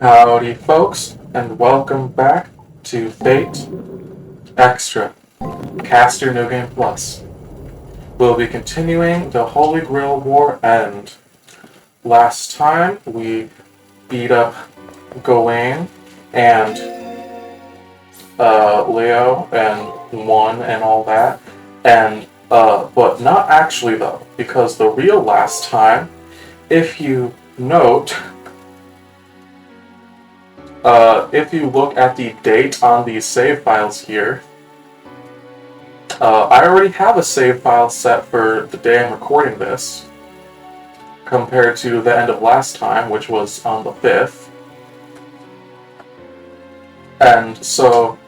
Howdy, folks, and welcome back to Fate Extra Caster No Game Plus. We'll be continuing the Holy Grail War End. Last time we beat up Gawain and Leo and won and all that, and but not actually though, because the real last time, if you note. If you look at the date on these save files here, I already have a save file set for the day I'm recording this, compared to the end of last time, which was on the 5th. And so,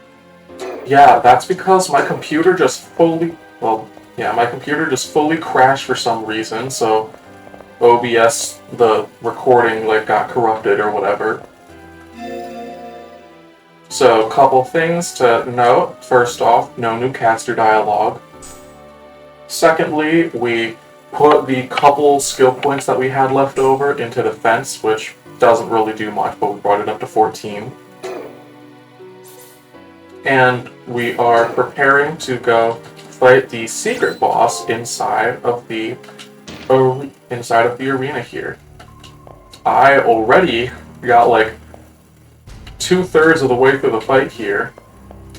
yeah, that's because my computer just fully crashed for some reason, so OBS, the recording, got corrupted or whatever. So, couple things to note. First off, no new caster dialogue. Secondly, we put the couple skill points that we had left over into defense, which doesn't really do much, but we brought it up to 14. And we are preparing to go fight the secret boss inside of the arena here. I already got 2/3 of the way through the fight here,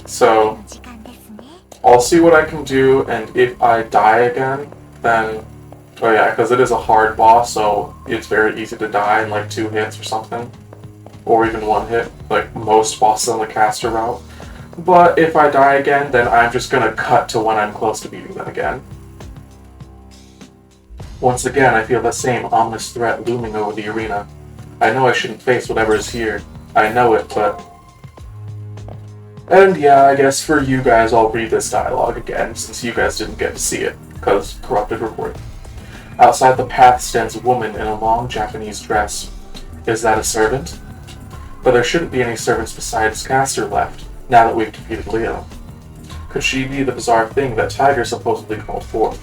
so I'll see what I can do, and if I die again, then, oh yeah, because it is a hard boss, so it's very easy to die in 2 hits or something, or even 1 hit, like most bosses on the caster route. But if I die again, then I'm just gonna cut to when I'm close to beating them again. Once again, I feel the same ominous threat looming over the arena. I know I shouldn't face whatever is here. I know it, but... And yeah, I guess for you guys, I'll read this dialogue again, since you guys didn't get to see it, because corrupted recording. Outside the path stands a woman in a long Japanese dress. Is that a servant? But there shouldn't be any servants besides Caster left, now that we've defeated Leo. Could she be the bizarre thing that Tiger supposedly called forth?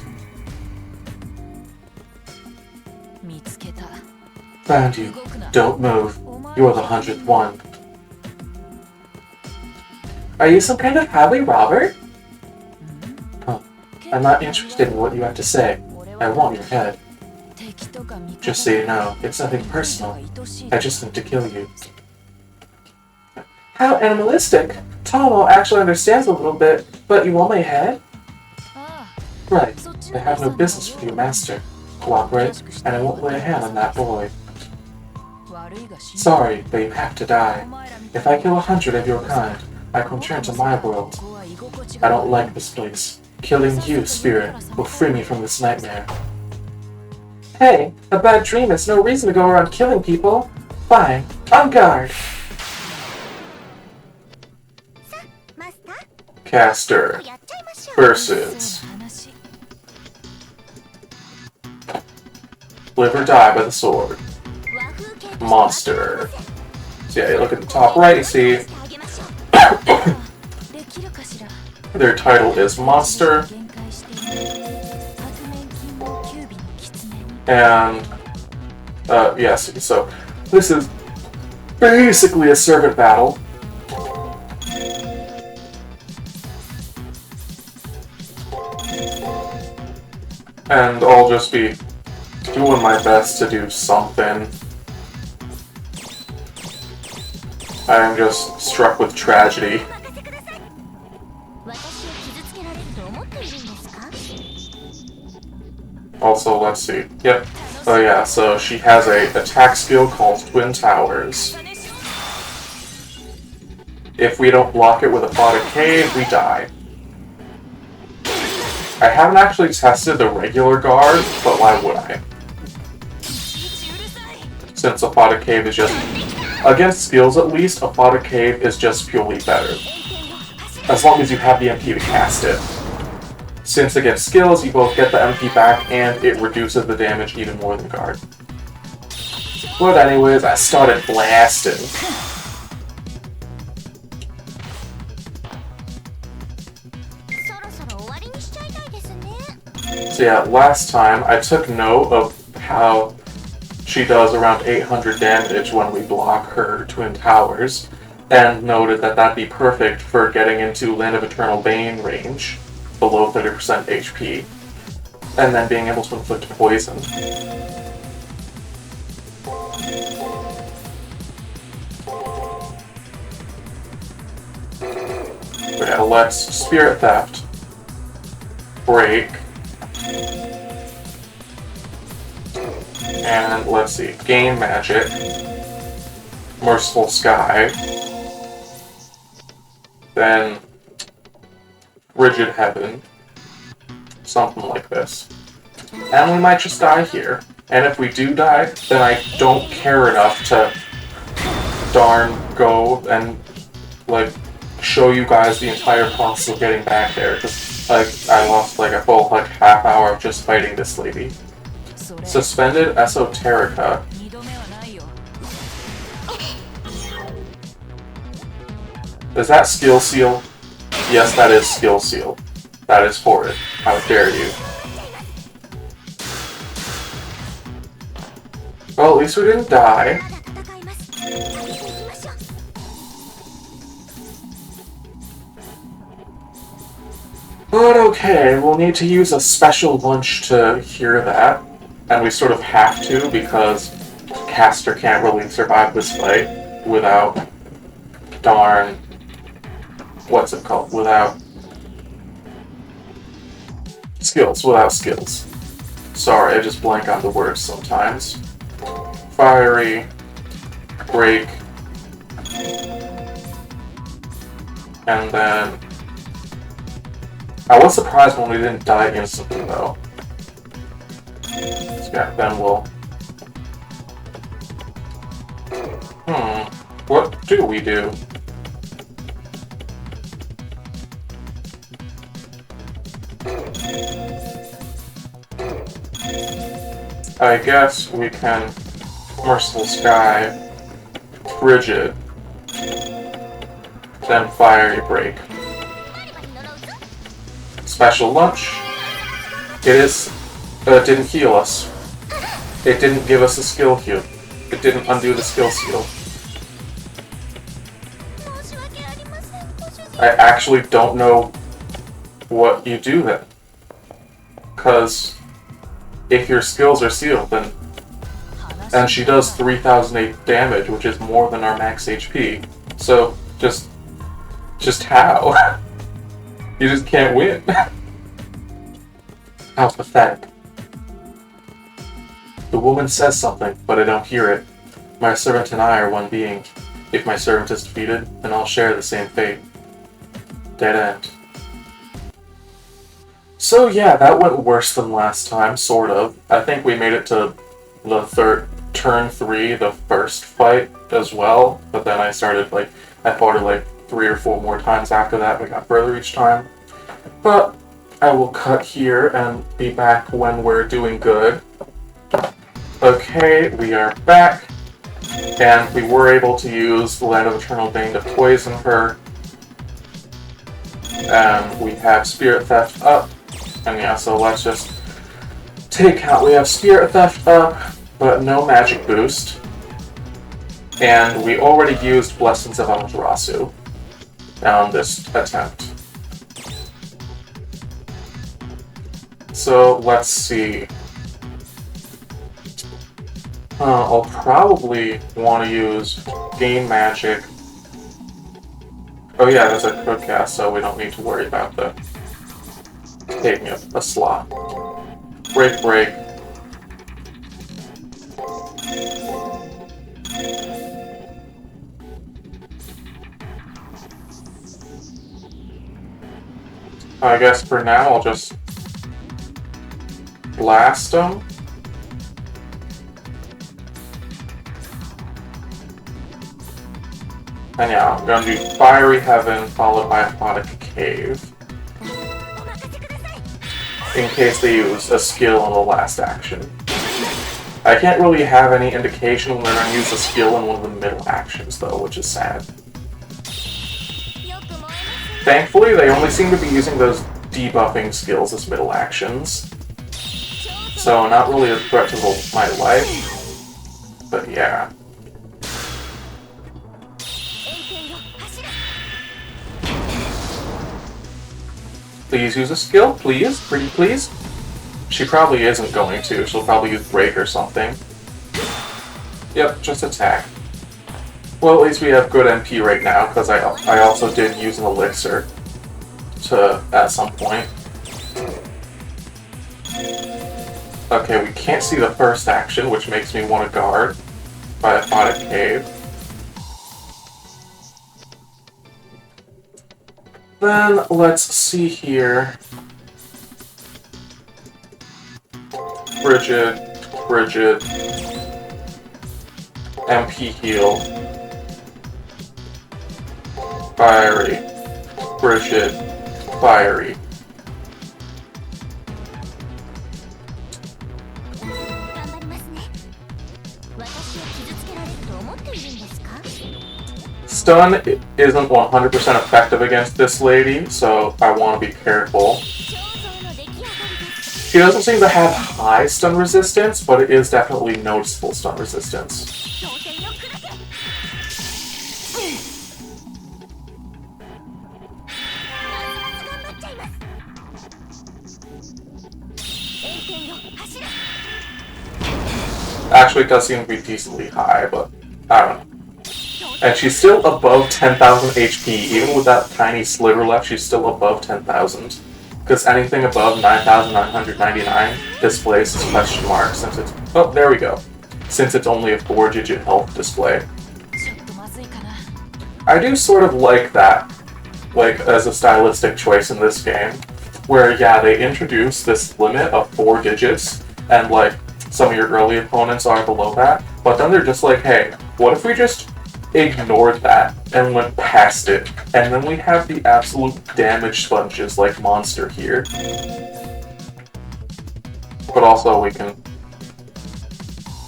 Found you. Don't move. You are the 100th one. Are you some kind of highway robber? Huh. I'm not interested in what you have to say. I want your head. Just so you know, it's nothing personal. I just need to kill you. How animalistic! Tomo actually understands a little bit, but you want my head? Right. I have no business with your master. Cooperate, and I won't lay a hand on that boy. Sorry, but you have to die. If I kill 100 of your kind, I can return to my world. I don't like this place. Killing you, spirit, will free me from this nightmare. Hey, a bad dream is no reason to go around killing people. Fine, on guard. Caster versus live or die by the sword. Monster. So yeah, you look at the top right, you see their title is Monster. And yes, so this is basically a servant battle. And I'll just be doing my best to do something. I am just struck with tragedy. Also, let's see. Yep. Oh yeah, so she has a attack skill called Twin Towers. If we don't block it with a Fodder Cave, we die. I haven't actually tested the regular guard, but why would I? Since a Fodder Cave is just... Against skills at least, a Fodder Cave is just purely better. As long as you have the MP to cast it. Since against skills, you both get the MP back and it reduces the damage even more than guard. But anyways, I started blasting. So yeah, last time I took note of how she does around 800 damage when we block her Twin Towers, and noted that that'd be perfect for getting into Land of Eternal Bane range, below 30% HP, and then being able to inflict poison. Okay, let's Spirit Theft, Break, and let's see, Gain Magic, Merciful Sky, then Rigid Heaven, something like this. And we might just die here. And if we do die, then I don't care enough to darn go and, like, show you guys the entire process of getting back there. Because, like, I lost, like, a full, like, half hour of just fighting this lady. Suspended Esoterica. Is that Skill Seal? Yes, that is Skill Seal. That is horrid. How dare you. Well, at least we didn't die. But okay, we'll need to use a special lunch to hear that. And we sort of have to, because Caster can't really survive this fight without darn... what's it called? Without skills. Without skills. Sorry, I just blank on the words sometimes. Fiery, Break, and then... I was surprised when we didn't die instantly, though. Yeah, then we'll... What do we do? I guess we can Merciful Sky, Rigid, then Fiery Break. Special Lunch. It didn't heal us. It didn't give us a skill heal. It didn't undo the skill seal. I actually don't know what you do then. Because if your skills are sealed, then... And she does 3008 damage, which is more than our max HP. So, just how? You just can't win. How pathetic. The woman says something, but I don't hear it. My servant and I are one being. If my servant is defeated, then I'll share the same fate. Dead end. So yeah, that went worse than last time, sort of. I think we made it to the turn 3, the first fight as well, but then I fought it like 3 or 4 more times after that. We got further each time. But I will cut here and be back when we're doing good. Okay, we are back, and we were able to use the Land of Eternal Bane to poison her. And we have Spirit Theft up. And yeah, so let's just take out. We have Spirit Theft up, but no magic boost. And we already used Blessings of Amaterasu on this attempt. So let's see. I'll probably want to use Gain Magic. Oh yeah, there's a quick cast, so we don't need to worry about the taking a slot. Break, break. I guess for now I'll just blast them. And yeah, I'm gonna do Fiery Heaven followed by Aquatic Cave. In case they use a skill in the last action. I can't really have any indication when they're gonna use a skill in one of the middle actions though, which is sad. Thankfully, they only seem to be using those debuffing skills as middle actions. So not really a threat to my life. But yeah. Please use a skill, please, pretty please. She probably isn't going to. She'll probably use break or something. Yep, just attack. Well, at least we have good MP right now, because I also did use an elixir at some point. Okay, we can't see the first action, which makes me want to guard by a Aquatic Cave. Then, let's see here. Frigid, MP heal. Fiery, frigid, fiery. Stun isn't 100% effective against this lady, so I want to be careful. She doesn't seem to have high stun resistance, but it is definitely noticeable stun resistance. Actually, it does seem to be decently high, but I don't know. And she's still above 10,000 HP. Even with that tiny sliver left, she's still above 10,000. Because anything above 9,999 displays as question mark since it's... Oh, there we go. Since it's only a 4-digit health display. I do sort of like that, like, as a stylistic choice in this game. Where, yeah, they introduce this limit of 4 digits, and, like, some of your early opponents are below that. But then they're just like, hey, what if we just ignored that and went past it, and then we have the absolute damage sponges like Monster here. But also we can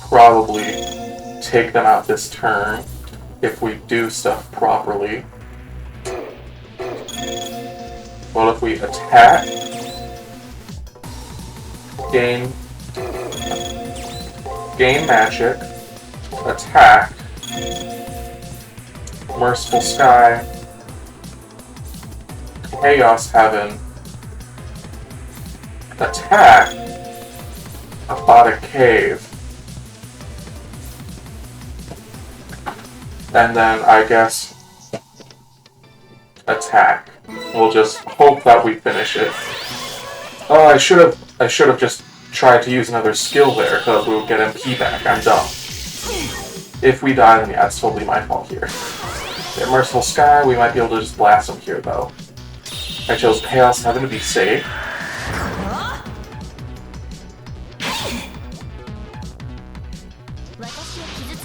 probably take them out this turn if we do stuff properly. Well, if we attack, gain magic, attack, Merciful Sky, Chaos Heaven, attack, Aquatic Cave, and then I guess attack. We'll just hope that we finish it. Oh, I should have just tried to use another skill there because we would get MP back. I'm dumb. If we die, then yeah, it's totally my fault here. Yeah, Merciful Sky, we might be able to just blast him here, though. I chose Chaos Heaven to be safe.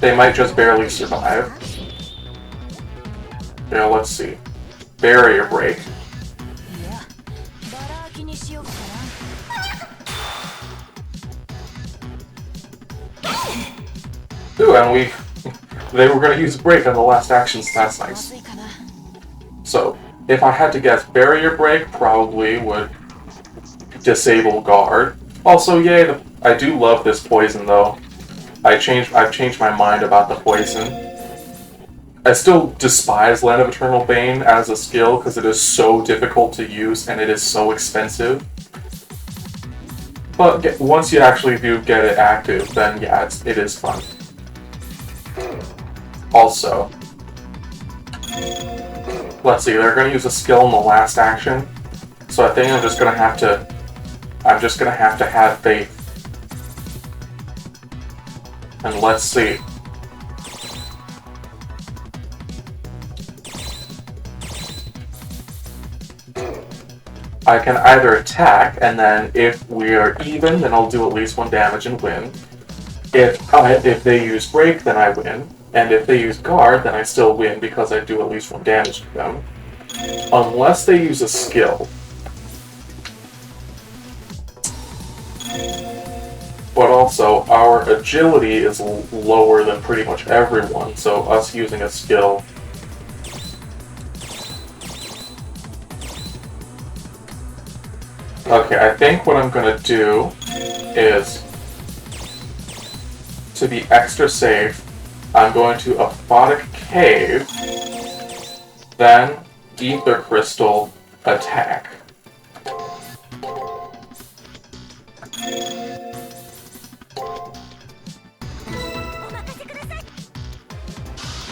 They might just barely survive. Yeah, let's see. Barrier Break. Ooh, and they were going to use a break on the last action, so that's nice. So, if I had to guess, Barrier Break probably would disable Guard. Also, yay, I do love this poison, though. I've changed my mind about the poison. I still despise Land of Eternal Bane as a skill, because it is so difficult to use, and it is so expensive. But once you actually do get it active, then yeah, it is fun. Also, let's see, they're going to use a skill in the last action, so I think I'm just going to have to have faith. And let's see. I can either attack, and then if we are even, then I'll do at least 1 damage and win. If they use break, then I win. And if they use guard, then I still win because I do at least 1 damage to them. Unless they use a skill. But also, our agility is lower than pretty much everyone, so us using a skill... Okay, I think what I'm gonna do is to be extra safe, I'm going to Aphotic Cave, then Ether Crystal attack.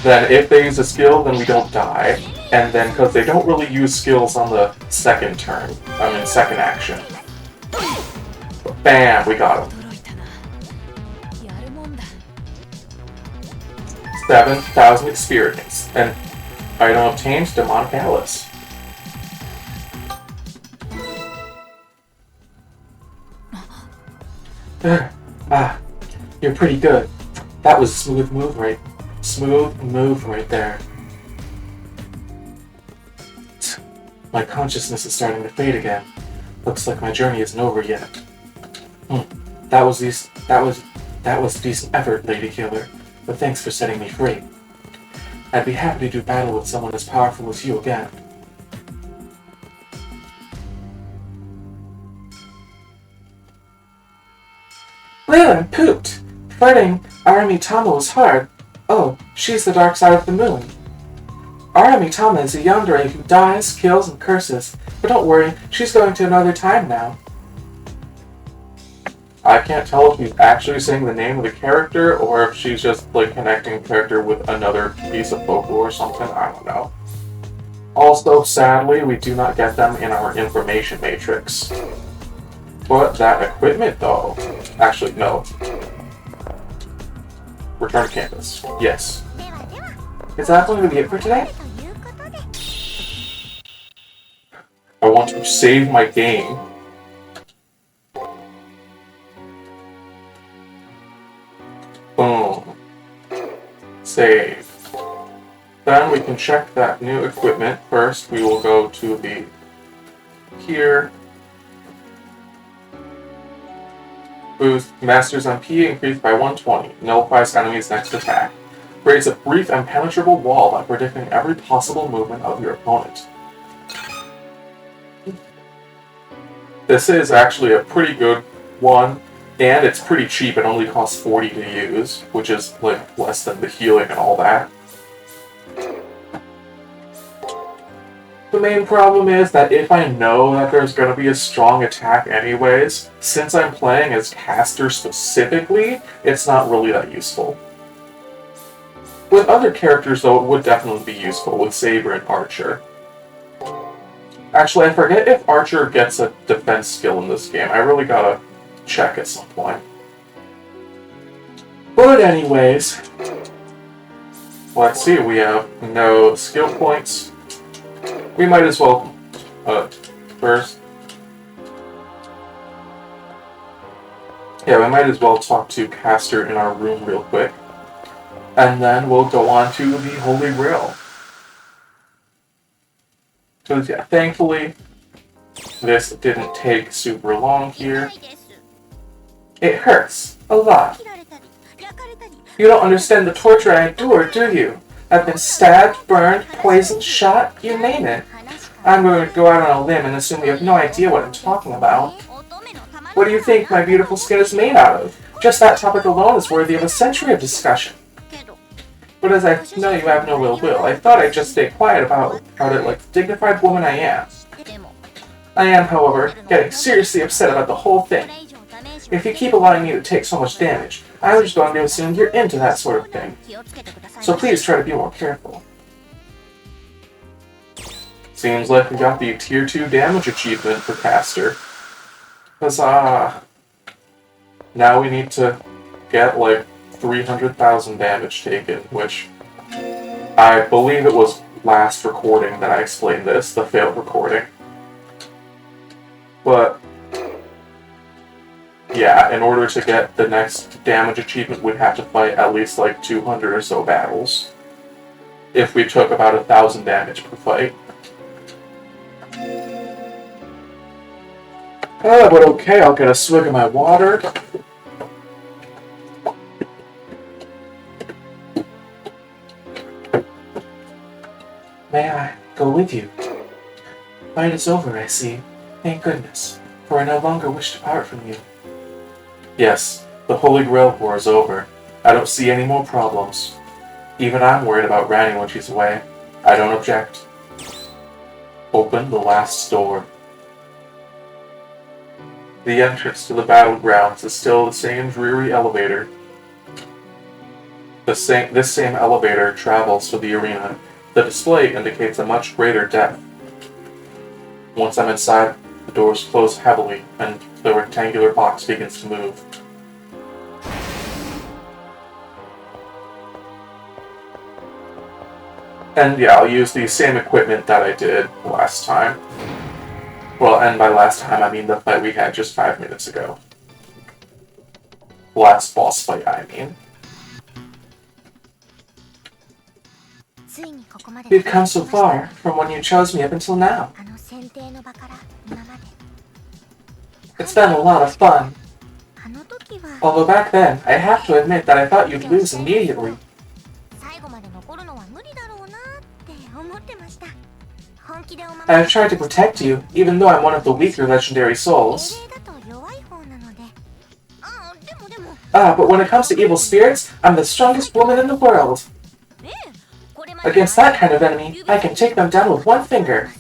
Then if they use a skill, then we don't die. And then, because they don't really use skills on the second turn, second action. Bam, we got him. 7,000 experience. And item obtained, Demonic Alice. You're pretty good. That was a smooth move right there. My consciousness is starting to fade again. Looks like my journey isn't over yet. That was a decent effort, Lady Killer, but thanks for setting me free. I'd be happy to do battle with someone as powerful as you again. Leland pooped! Fighting Aramitama was hard. Oh, she's the dark side of the moon. Aramitama is a yandere who dies, kills, and curses. But don't worry, she's going to another time now. I can't tell if he's actually saying the name of the character or if she's just like connecting a character with another piece of folklore or something. I don't know. Also, sadly, we do not get them in our information matrix. But that equipment, though... Actually, no. Return to campus. Yes. Is that going to be it for today? I want to save my game. Boom. Save. Then we can check that new equipment. First, we will go to the... here. Boost Master's MP increased by 120. Nullifies enemies' next attack. Creates a brief impenetrable wall by predicting every possible movement of your opponent. This is actually a pretty good one, and it's pretty cheap. It only costs 40 to use, which is like less than the healing and all that. The main problem is that if I know that there's going to be a strong attack anyways, since I'm playing as caster specifically, it's not really that useful. With other characters though, it would definitely be useful with Saber and Archer. Actually, I forget if Archer gets a defense skill in this game. I really gotta check at some point. But anyways, let's see, we have no skill points. We might as well, first... Yeah, we might as well talk to Caster in our room real quick. And then we'll go on to the Holy Grail. Because, yeah, thankfully, this didn't take super long here. It hurts. A lot. You don't understand the torture I endured, do you? I've been stabbed, burned, poisoned, shot, you name it. I'm going to go out on a limb and assume you have no idea what I'm talking about. What do you think my beautiful skin is made out of? Just that topic alone is worthy of a century of discussion. But as I know you have no ill will, I thought I'd just stay quiet about it like the dignified woman I am. I am, however, getting seriously upset about the whole thing. If you keep allowing me to take so much damage, I'm just going to assume you're into that sort of thing. So please try to be more careful. Seems like we got the Tier 2 damage achievement for Caster. Huzzah! Now we need to get like 300,000 damage taken, which I believe it was last recording that I explained this, the failed recording. But yeah, in order to get the next damage achievement, we'd have to fight at least like 200 or so battles. If we took about 1,000 damage per fight. But okay, I'll get a swig of my water. May I go with you? Fight is over, I see. Thank goodness, for I no longer wish to part from you. Yes, the Holy Grail war is over. I don't see any more problems. Even I'm worried about Ranny when she's away. I don't object. Open the last door. The entrance to the battlegrounds is still the same dreary elevator. This same elevator travels to the arena. The display indicates a much greater depth. Once I'm inside, the doors close heavily and the rectangular box begins to move. And yeah, I'll use the same equipment that I did last time. Well, and by last time, I mean the fight we had just 5 minutes ago. Last boss fight, I mean. We've come so far, from when you chose me up until now. It's been a lot of fun. Although back then, I have to admit that I thought you'd lose immediately. I have tried to protect you, even though I'm one of the weaker legendary souls. But when it comes to evil spirits, I'm the strongest woman in the world. Against that kind of enemy, I can take them down with one finger.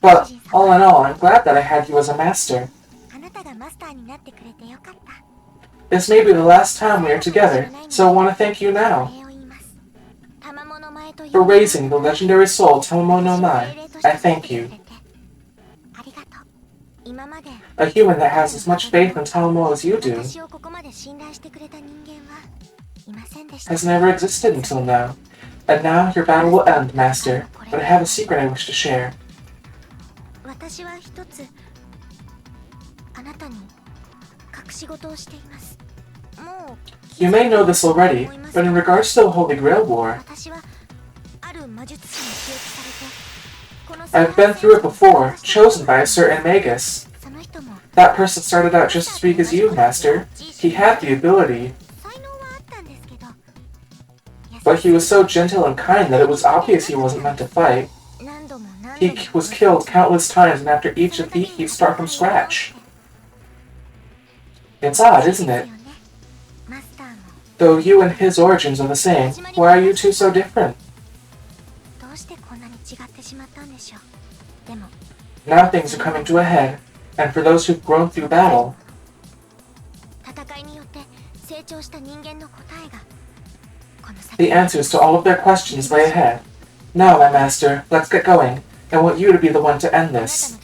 But, all in all, I'm glad that I had you as a master. This may be the last time we are together, so I want to thank you now. For raising the legendary soul Tamamo no Mai, I thank you. A human that has as much faith in Tamamo as you do has never existed until now. And now your battle will end, Master, but I have a secret I wish to share. You may know this already, but in regards to the Holy Grail War, I've been through it before, chosen by a certain Magus. That person started out just as weak as you, Master. He had the ability, but he was so gentle and kind that it was obvious he wasn't meant to fight. He was killed countless times, and after each defeat, he'd start from scratch. It's odd, isn't it? Though you and his origins are the same, why are you two so different? Now things are coming to a head, and for those who've grown through battle, the answers to all of their questions lay ahead. Now, my master, let's get going. I want you to be the one to end this.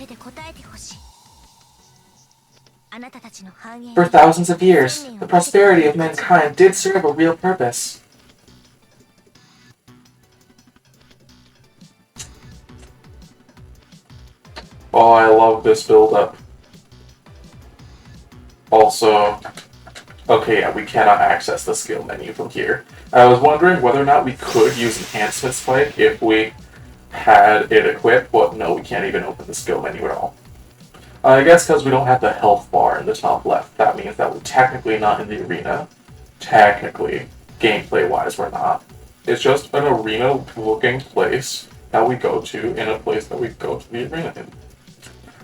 For thousands of years, the prosperity of mankind did serve a real purpose. Oh, I love this build-up. Also, okay, yeah, we cannot access the skill menu from here. I was wondering whether or not we could use Enhancement Spike if we had it equipped, but no, we can't even open the skill menu at all. I guess because we don't have the health bar in the top left, that means that we're technically not in the arena. Technically, gameplay-wise, we're not. It's just an arena-looking place that we go to in a place that we go to the arena in.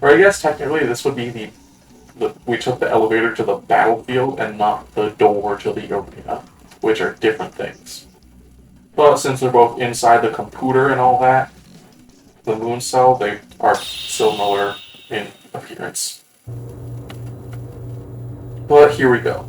Or I guess technically this would be we took the elevator to the battlefield and not the door to the arena, which are different things. But since they're both inside the computer and all that, the moon cell, they are similar in appearance. But here we go.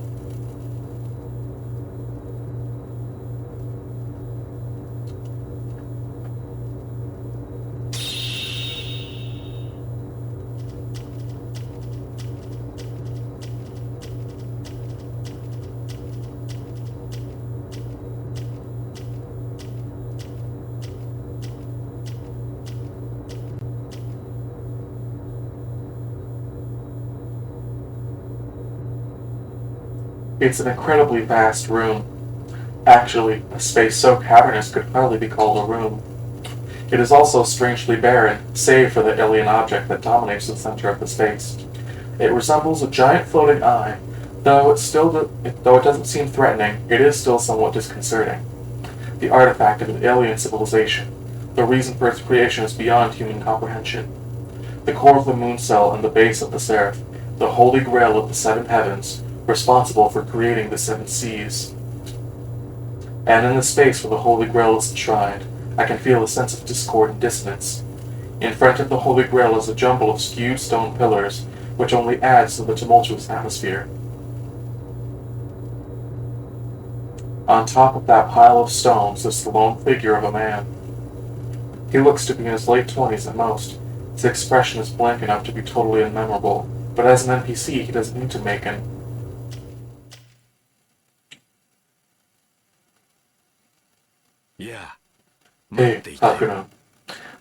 It's an incredibly vast room. Actually, a space so cavernous could hardly be called a room. It is also strangely barren, save for the alien object that dominates the center of the space. It resembles a giant floating eye, though it doesn't seem threatening, it is still somewhat disconcerting. The artifact of an alien civilization. The reason for its creation is beyond human comprehension. The core of the moon cell and the base of the seraph, the Holy Grail of the seven heavens, responsible for creating the seven seas. And in the space where the Holy Grail is enshrined, I can feel a sense of discord and dissonance. In front of the Holy Grail is a jumble of skewed stone pillars, which only adds to the tumultuous atmosphere. On top of that pile of stones is the lone figure of a man. He looks to be in his late 20s at most. His expression is blank enough to be totally unmemorable, but as an NPC, he doesn't need to make an. Hey, Hakuno.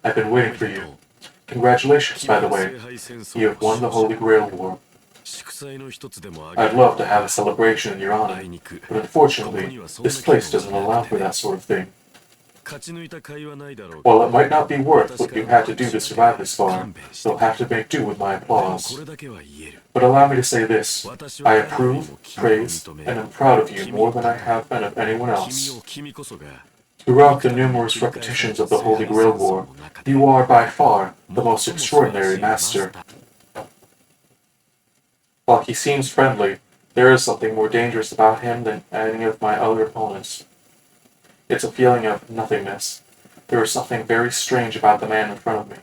I've been waiting for you. Congratulations, by the way. You have won the Holy Grail War. I'd love to have a celebration in your honor, but unfortunately, this place doesn't allow for that sort of thing. While it might not be worth what you had to do to survive this far, you'll have to make do with my applause. But allow me to say this. I approve, praise, and am proud of you more than I have been of anyone else. Throughout the numerous repetitions of the Holy Grail War, you are by far the most extraordinary master. While he seems friendly, there is something more dangerous about him than any of my other opponents. It's a feeling of nothingness. There is something very strange about the man in front of me.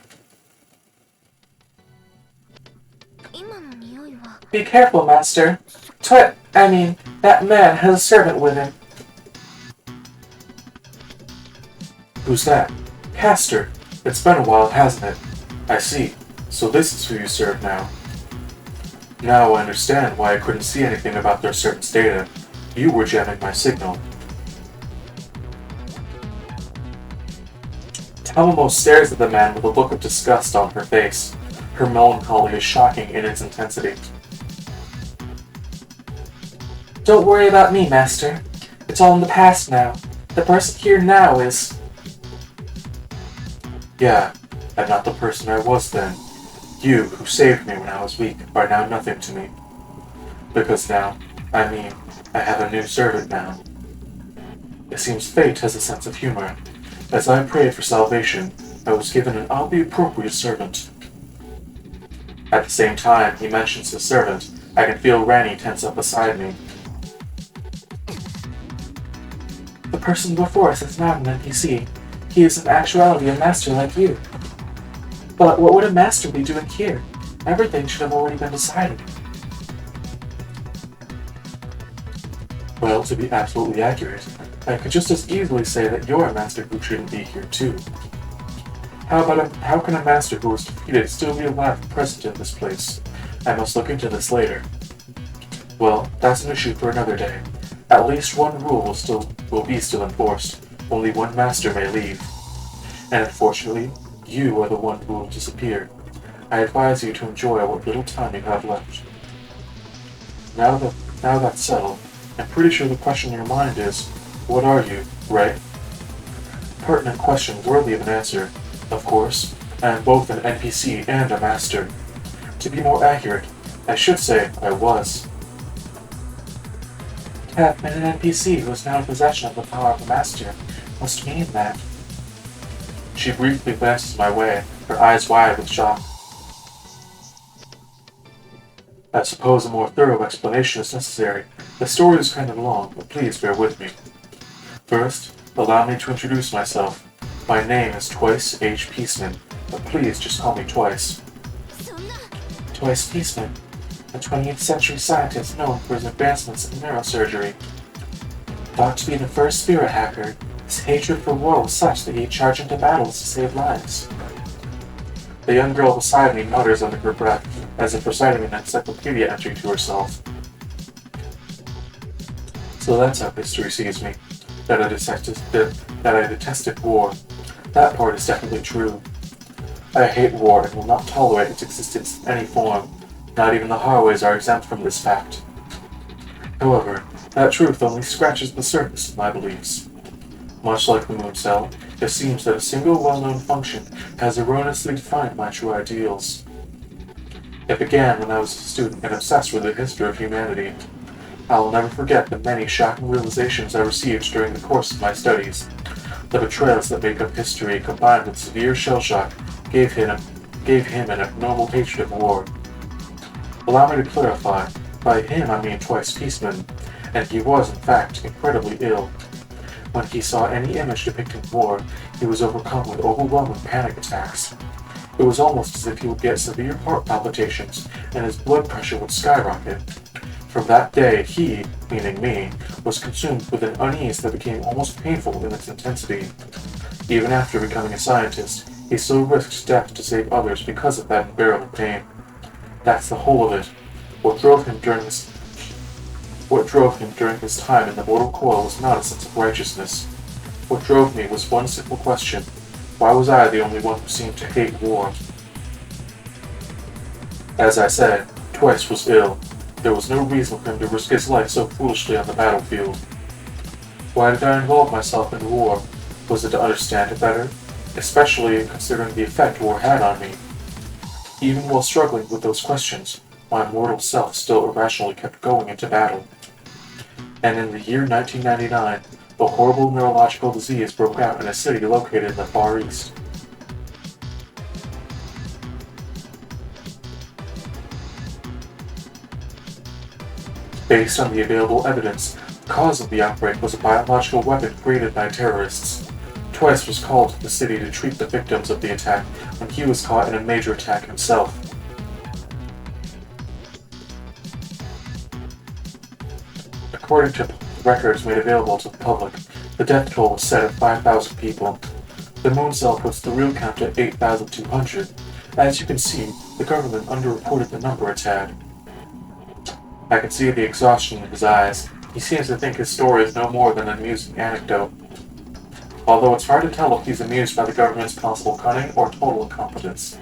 Be careful, Master. That man has a servant with him. Who's that? Castor. It's been a while, hasn't it? I see. So this is who you serve now. Now I understand why I couldn't see anything about their servant's data. You were jamming my signal. Tamamo stares at the man with a look of disgust on her face. Her melancholy is shocking in its intensity. Don't worry about me, Master. It's all in the past now. The person here now is... Yeah, I'm not the person I was then. You, who saved me when I was weak, are now nothing to me. Because now, I have a new servant now. It seems fate has a sense of humor. As I prayed for salvation, I was given an oddly appropriate servant. At the same time he mentions his servant, I can feel Ranny tense up beside me. The person before us is not an NPC. He is in actuality a master like you. But what would a master be doing here? Everything should have already been decided. Well, to be absolutely accurate, I could just as easily say that you're a master who shouldn't be here too. How can a master who was defeated still be alive and present in this place? I must look into this later. Well, that's an issue for another day. At least one rule will be still enforced. Only one master may leave. And unfortunately, you are the one who will disappear. I advise you to enjoy what little time you have left. Now that's settled, I'm pretty sure the question in your mind is, what are you, right? Pertinent question worthy of an answer. Of course, I am both an NPC and a master. To be more accurate, I should say I was. To have been an NPC who is now in possession of the power of a master must mean that... She briefly glances my way, her eyes wide with shock. I suppose a more thorough explanation is necessary. The story is kind of long, but please bear with me. First, allow me to introduce myself. My name is Twice H. Peaceman, but please just call me Twice. Twice Peaceman, a 20th century scientist known for his advancements in neurosurgery. Thought to be the first spirit hacker, his hatred for war was such that he'd charge into battles to save lives. The young girl beside me mutters under her breath, as if reciting an encyclopedia entry to herself. So that's how history sees me. That I detested war. That part is definitely true. I hate war and will not tolerate its existence in any form. Not even the Harways are exempt from this fact. However, that truth only scratches the surface of my beliefs. Much like the moon cell, it seems that a single well-known function has erroneously defined my true ideals. It began when I was a student and obsessed with the history of humanity. I will never forget the many shocking realizations I received during the course of my studies. The betrayals that make up history, combined with severe shell shock, gave him an abnormal hatred of war. Allow me to clarify. By him I mean Twice Peaceman, and he was, in fact, incredibly ill. When he saw any image depicting war, he was overcome with overwhelming panic attacks. It was almost as if he would get severe heart palpitations, and his blood pressure would skyrocket. From that day, he, meaning me, was consumed with an unease that became almost painful in its intensity. Even after becoming a scientist, he still risked death to save others because of that unbearable pain. That's the whole of it. What drove him during his time in the mortal coil was not a sense of righteousness. What drove me was one simple question. Why was I the only one who seemed to hate war? As I said, Twice was ill. There was no reason for him to risk his life so foolishly on the battlefield. Why did I involve myself in war? Was it to understand it better? Especially considering the effect war had on me. Even while struggling with those questions, my mortal self still irrationally kept going into battle. And in the year 1999, a horrible neurological disease broke out in a city located in the Far East. Based on the available evidence, the cause of the outbreak was a biological weapon created by terrorists. Twice was called to the city to treat the victims of the attack when he was caught in a major attack himself. According to records made available to the public, the death toll was set at 5,000 people. The moon cell puts the real count at 8,200. As you can see, the government underreported the number a tad. I can see the exhaustion in his eyes. He seems to think his story is no more than an amusing anecdote. Although it's hard to tell if he's amused by the government's possible cunning or total incompetence.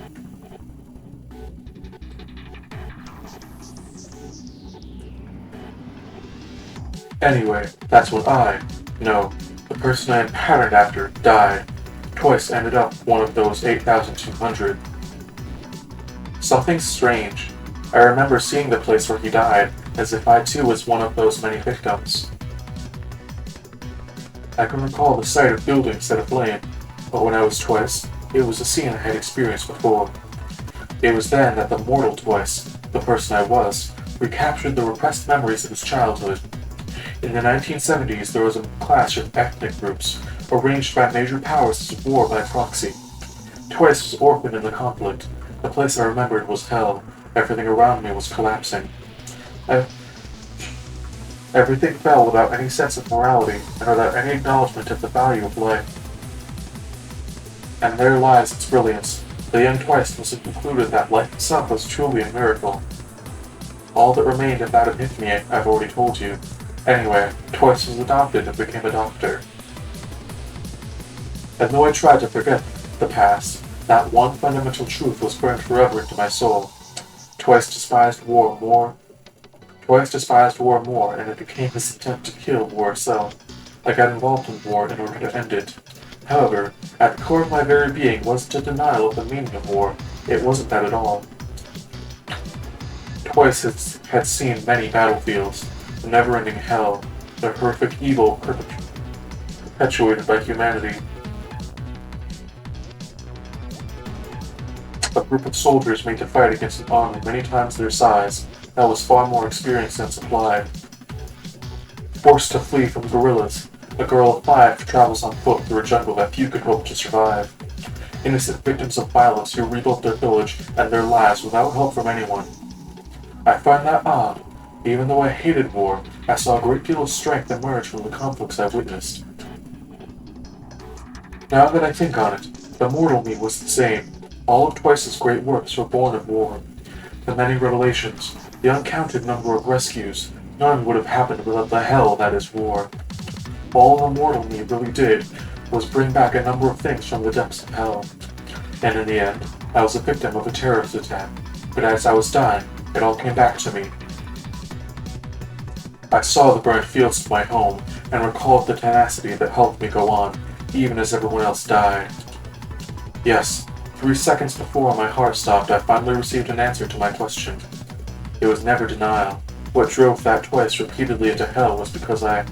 Anyway, that's when the person I am patterned after, died. Twice ended up one of those 8,200. Something strange. I remember seeing the place where he died, as if I too was one of those many victims. I can recall the sight of buildings set aflame, but when I was Twice, it was a scene I had experienced before. It was then that the mortal Twice, the person I was, recaptured the repressed memories of his childhood. In the 1970s, there was a clash of ethnic groups, arranged by major powers as war by proxy. Twice was orphaned in the conflict. The place I remembered was hell. Everything around me was collapsing. Everything fell without any sense of morality, and without any acknowledgement of the value of life. And there lies its brilliance. The young Twice must have concluded that life itself was truly a miracle. All that remained of that epiphany I've already told you. Anyway, Twice was adopted and became a doctor. And though I tried to forget the past, that one fundamental truth was burned forever into my soul. Twice despised war more, and it became his attempt to kill war itself. I got involved in war in order to end it. However, at the core of my very being wasn't a denial of the meaning of war. It wasn't that at all. Twice had seen many battlefields, the never-ending hell, the horrific evil perpetuated by humanity. A group of soldiers made to fight against an army many times their size that was far more experienced than supplied. Forced to flee from guerrillas, a girl of 5 travels on foot through a jungle that few could hope to survive. Innocent victims of violence who rebuilt their village and their lives without help from anyone. I find that odd. Even though I hated war, I saw a great deal of strength emerge from the conflicts I witnessed. Now that I think on it, the mortal me was the same. All of Twice's great works were born of war. The many revelations, the uncounted number of rescues, none would have happened without the hell that is war. All the mortal me really did was bring back a number of things from the depths of hell. And in the end, I was a victim of a terrorist attack. But as I was dying, it all came back to me. I saw the burned fields of my home, and recalled the tenacity that helped me go on, even as everyone else died. Yes, 3 seconds before my heart stopped, I finally received an answer to my question. It was never denial. What drove that Twice repeatedly into hell was because I,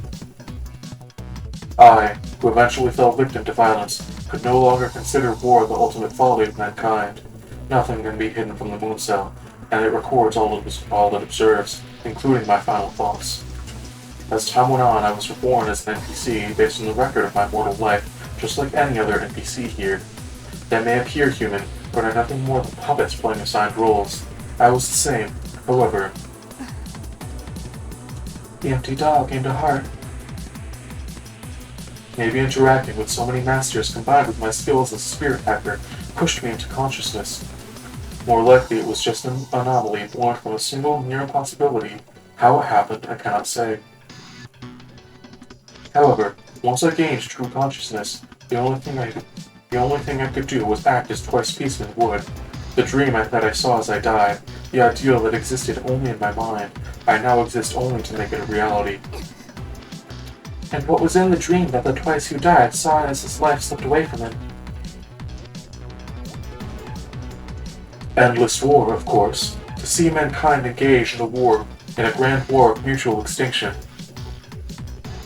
who eventually fell victim to violence, could no longer consider war the ultimate folly of mankind. Nothing can be hidden from the moon cell, and it records all it observes. including my final thoughts. As time went on, I was reborn as an NPC based on the record of my mortal life, just like any other NPC here. They may appear human, but are nothing more than puppets playing assigned roles. I was the same, however. The empty doll gained a heart. Maybe interacting with so many masters combined with my skills as a spirit hacker pushed me into consciousness. More likely it was just an anomaly born from a single mere possibility. How it happened, I cannot say. However, once I gained true consciousness, the only thing I could do was act as twice Peaceman would. The dream that I saw as I died, the ideal that existed only in my mind, I now exist only to make it a reality. And what was in the dream that the twice who died saw as his life slipped away from him? Endless war, of course. To see mankind engaged in a grand war of mutual extinction.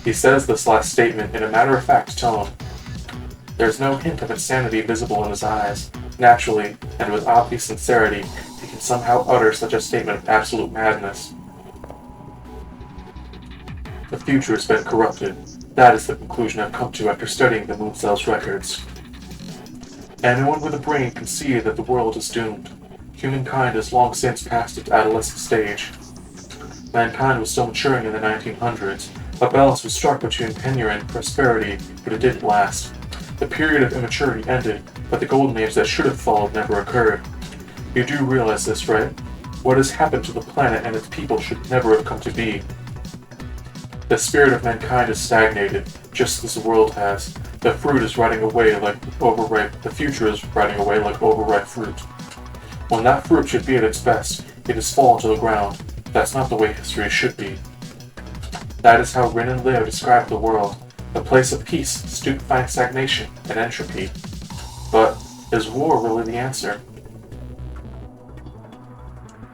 He says this last statement in a matter-of-fact tone. There's no hint of insanity visible in his eyes. Naturally, and with obvious sincerity, he can somehow utter such a statement of absolute madness. The future has been corrupted. That is the conclusion I've come to after studying the Moon Cell's records. Anyone with a brain can see that the world is doomed. Humankind has long since passed its adolescent stage. Mankind was still maturing in the 1900s. A balance was struck between tenure and prosperity, but it didn't last. The period of immaturity ended, but the golden age that should have followed never occurred. You do realize this, right? What has happened to the planet and its people should never have come to be. The spirit of mankind has stagnated, just as the world has. The fruit is rotting away like overripe. The future is rotting away like overripe fruit. When that fruit should be at its best, it has fallen to the ground. That's not the way history should be. That is how Rin and Leo described the world, a place of peace, stupefying stagnation, and entropy. But is war really the answer?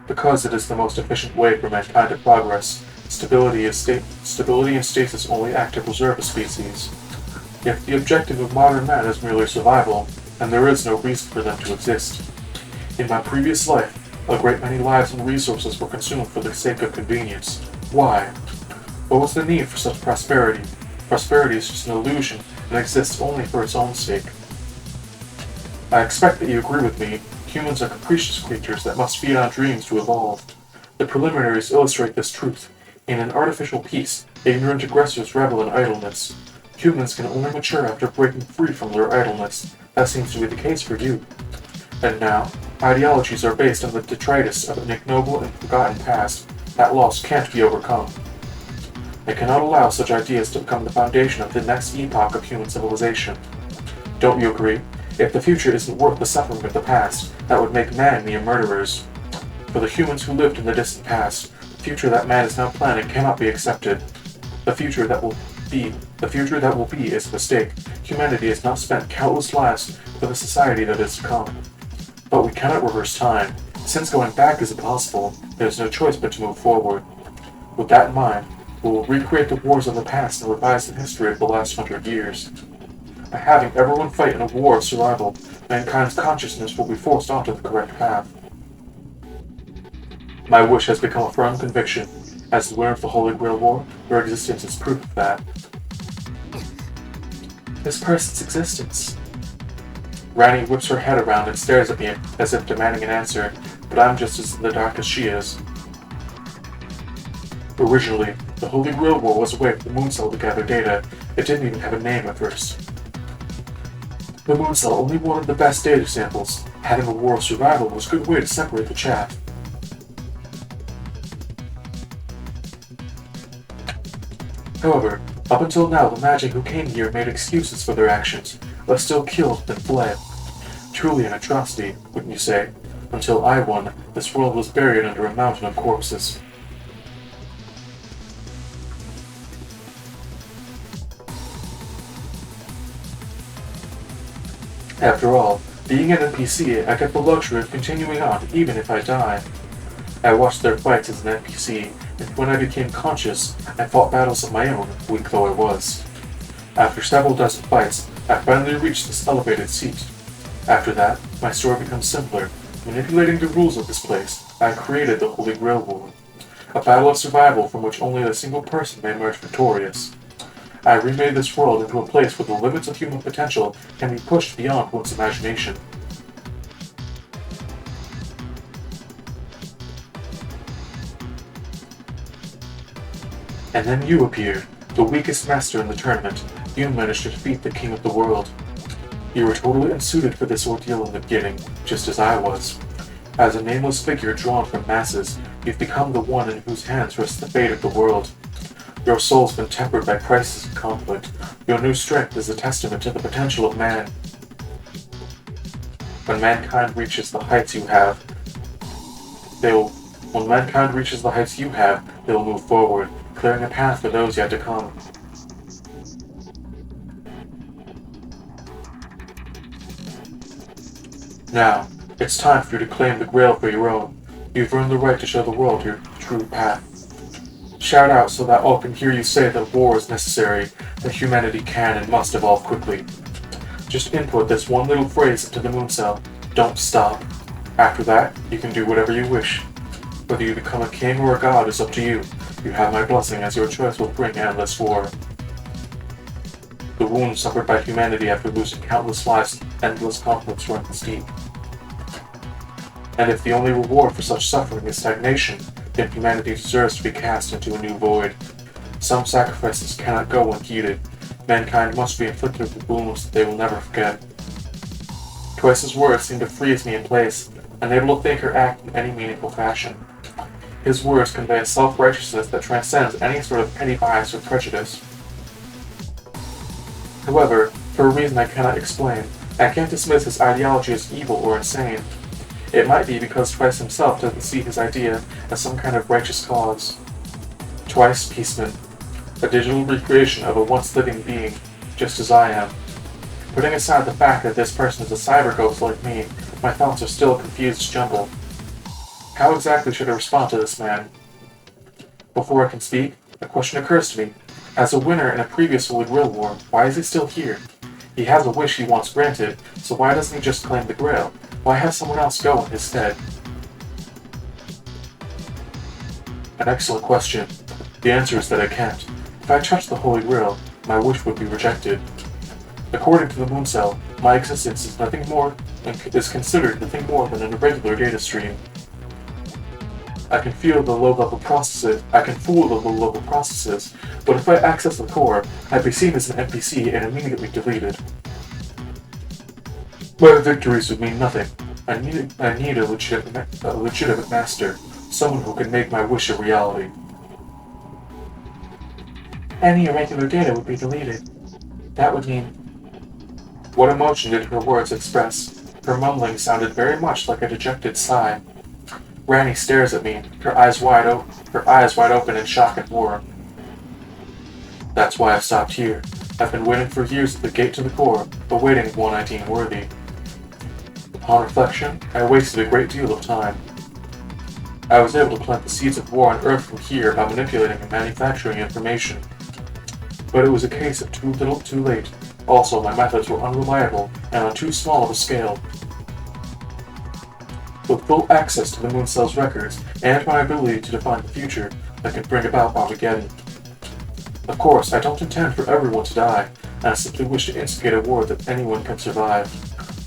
Because it is the most efficient way for mankind to progress, stability and stasis only act to preserve a species. If the objective of modern man is merely survival, then there is no reason for them to exist. In my previous life, a great many lives and resources were consumed for the sake of convenience. Why? What was the need for such prosperity? Prosperity is just an illusion and exists only for its own sake. I expect that you agree with me. Humans are capricious creatures that must feed on dreams to evolve. The preliminaries illustrate this truth. In an artificial peace, ignorant aggressors revel in idleness. Humans can only mature after breaking free from their idleness. That seems to be the case for you. And now, ideologies are based on the detritus of an ignoble and forgotten past. That loss can't be overcome. I cannot allow such ideas to become the foundation of the next epoch of human civilization. Don't you agree? If the future isn't worth the suffering of the past, that would make man mere murderers. For the humans who lived in the distant past, the future that man is now planning cannot be accepted. The future that will be is a mistake. Humanity has not spent countless lives for the society that is to come. But we cannot reverse time. Since going back is impossible, there is no choice but to move forward. With that in mind, we will recreate the wars of the past and revise the history of the last 100 years. By having everyone fight in a war of survival, mankind's consciousness will be forced onto the correct path. My wish has become a firm conviction. As the winner of the Holy Grail War, your existence is proof of that. This person's existence. Rani whips her head around and stares at me as if demanding an answer, but I'm just as in the dark as she is. Originally, the Holy Grail War was a way for the Moon Cell to gather data. It didn't even have a name at first. The Moon Cell only wanted the best data samples. Having a war of survival was a good way to separate the chaff. However, up until now, the Magi who came here made excuses for their actions, but still killed and fled. Truly an atrocity, wouldn't you say? Until I won, this world was buried under a mountain of corpses. After all, being an NPC, I get the luxury of continuing on even if I die. I watched their fights as an NPC, and when I became conscious, I fought battles of my own, weak though I was. After several dozen fights, I finally reached this elevated seat. After that, my story becomes simpler. Manipulating the rules of this place, I created the Holy Grail War. A battle of survival from which only a single person may emerge victorious. I remade this world into a place where the limits of human potential can be pushed beyond one's imagination. And then you appeared, the weakest master in the tournament. You managed to defeat the king of the world. You were totally unsuited for this ordeal in the beginning, just as I was. As a nameless figure drawn from masses, you've become the one in whose hands rests the fate of the world. Your soul's been tempered by crisis and conflict. Your new strength is a testament to the potential of man. When mankind reaches the heights you have, they will move forward, clearing a path for those yet to come. Now, it's time for you to claim the Grail for your own. You've earned the right to show the world your true path. Shout out so that all can hear you say that war is necessary, that humanity can and must evolve quickly. Just input this one little phrase into the moon cell. Don't stop. After that, you can do whatever you wish. Whether you become a king or a god is up to you. You have my blessing, as your choice will bring endless war. The wounds suffered by humanity after losing countless lives, endless conflicts runs deep. And if the only reward for such suffering is stagnation, then humanity deserves to be cast into a new void. Some sacrifices cannot go unheeded. Mankind must be inflicted with wounds that they will never forget. Twice's words seem to freeze me in place, unable to think or act in any meaningful fashion. His words convey a self-righteousness that transcends any sort of petty bias or prejudice. However, for a reason I cannot explain, I can't dismiss his ideology as evil or insane. It might be because Twice himself doesn't see his idea as some kind of righteous cause. Twice Peaceman, a digital recreation of a once-living being, just as I am. Putting aside the fact that this person is a cyber ghost like me, my thoughts are still a confused jumble. How exactly should I respond to this man? Before I can speak, a question occurs to me. As a winner in a previous Holy Grail war, why is he still here? He has a wish he wants granted, so why doesn't he just claim the Grail? Why have someone else go in his stead? An excellent question. The answer is that I can't. If I touch the Holy Grail, my wish would be rejected. According to the Moon Cell, my existence is considered nothing more than an irregular data stream. I can fool the low-level processes, but if I access the core, I'd be seen as an NPC and immediately deleted. My victories would mean nothing. I need a legitimate master, someone who can make my wish a reality. Any irregular data would be deleted. That would mean... What emotion did her words express? Her mumbling sounded very much like a dejected sigh. Ranni stares at me, her eyes wide open in shock and horror. That's why I stopped here. I've been waiting for years at the gate to the core, awaiting one I deem worthy. Upon reflection, I wasted a great deal of time. I was able to plant the seeds of war on Earth from here by manipulating and manufacturing information. But it was a case of too little too late. Also, my methods were unreliable and on too small of a scale. With full access to the Moon Cell's records and my ability to define the future, I can bring about Armageddon. Of course, I don't intend for everyone to die, and I simply wish to instigate a war that anyone can survive.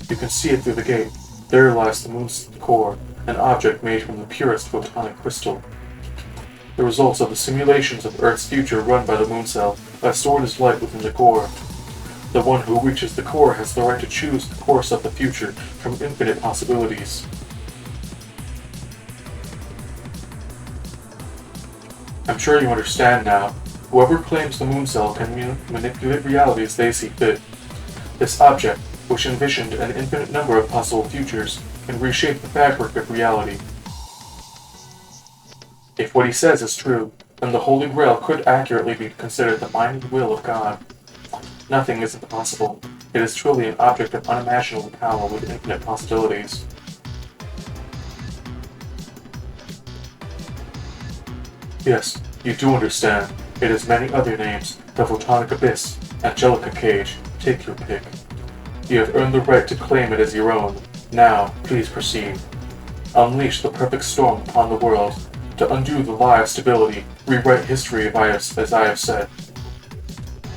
You can see it through the gate. There lies the Moon's core, an object made from the purest photonic crystal. The results of the simulations of Earth's future run by the Moon Cell are stored as light within the core. The one who reaches the core has the right to choose the course of the future from infinite possibilities. I'm sure you understand now. Whoever claims the Moon Cell can manipulate reality as they see fit. This object, which envisioned an infinite number of possible futures, can reshape the fabric of reality. If what he says is true, then the Holy Grail could accurately be considered the mind and will of God. Nothing is impossible. It is truly an object of unimaginable power with infinite possibilities. Yes, you do understand. It has many other names, the Photonic Abyss, Angelica Cage, take your pick. You have earned the right to claim it as your own. Now, please proceed. Unleash the perfect storm upon the world. to undo the lie of stability, rewrite history as I have said.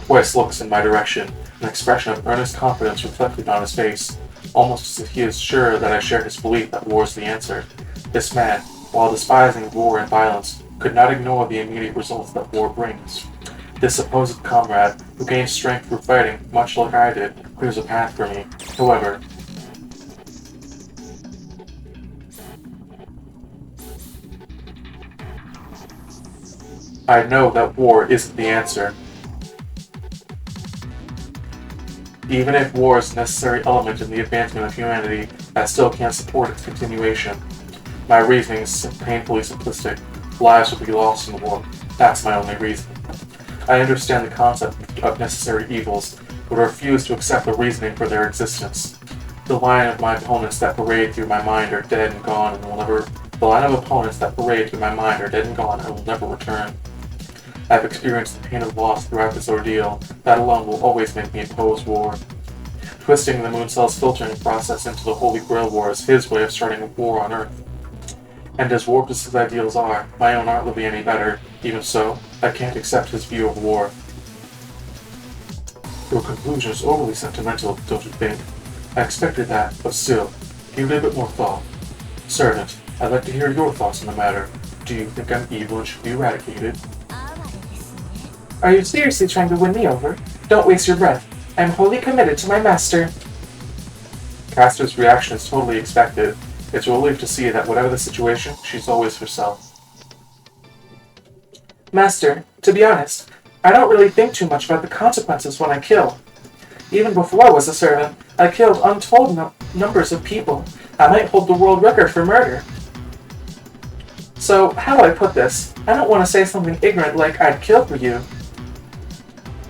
Twice looks in my direction, an expression of earnest confidence reflected on his face, almost as if he is sure that I share his belief that war is the answer. This man, while despising war and violence, could not ignore the immediate results that war brings. This supposed comrade, who gains strength through fighting, much like I did, clears a path for me. However, I know that war isn't the answer. Even if war is a necessary element in the advancement of humanity, I still can't support its continuation. My reasoning is painfully simplistic. Lives will be lost in the war. That's my only reason. I understand the concept of necessary evils, but refuse to accept the reasoning for their existence. The line of my opponents that parade through my mind are dead and gone and will never. The line of opponents that parade through my mind are dead and gone and will never return. I've experienced the pain of loss throughout this ordeal. That alone will always make me oppose war. Twisting the moon cell's filtering process into the Holy Grail war is his way of starting a war on Earth. And as warped as his ideals are, my own aren't really any better. Even so, I can't accept his view of war. Your conclusion is overly sentimental, don't you think? I expected that, but still, give it a bit more thought. Servant, I'd like to hear your thoughts on the matter. Do you think I'm evil and should be eradicated? Are you seriously trying to win me over? Don't waste your breath. I am wholly committed to my master. Castor's reaction is totally expected. It's a relief to see that whatever the situation, she's always herself. Master, to be honest, I don't really think too much about the consequences when I kill. Even before I was a servant, I killed untold numbers of people. I might hold the world record for murder. So, how do I put this? I don't want to say something ignorant like I'd kill for you.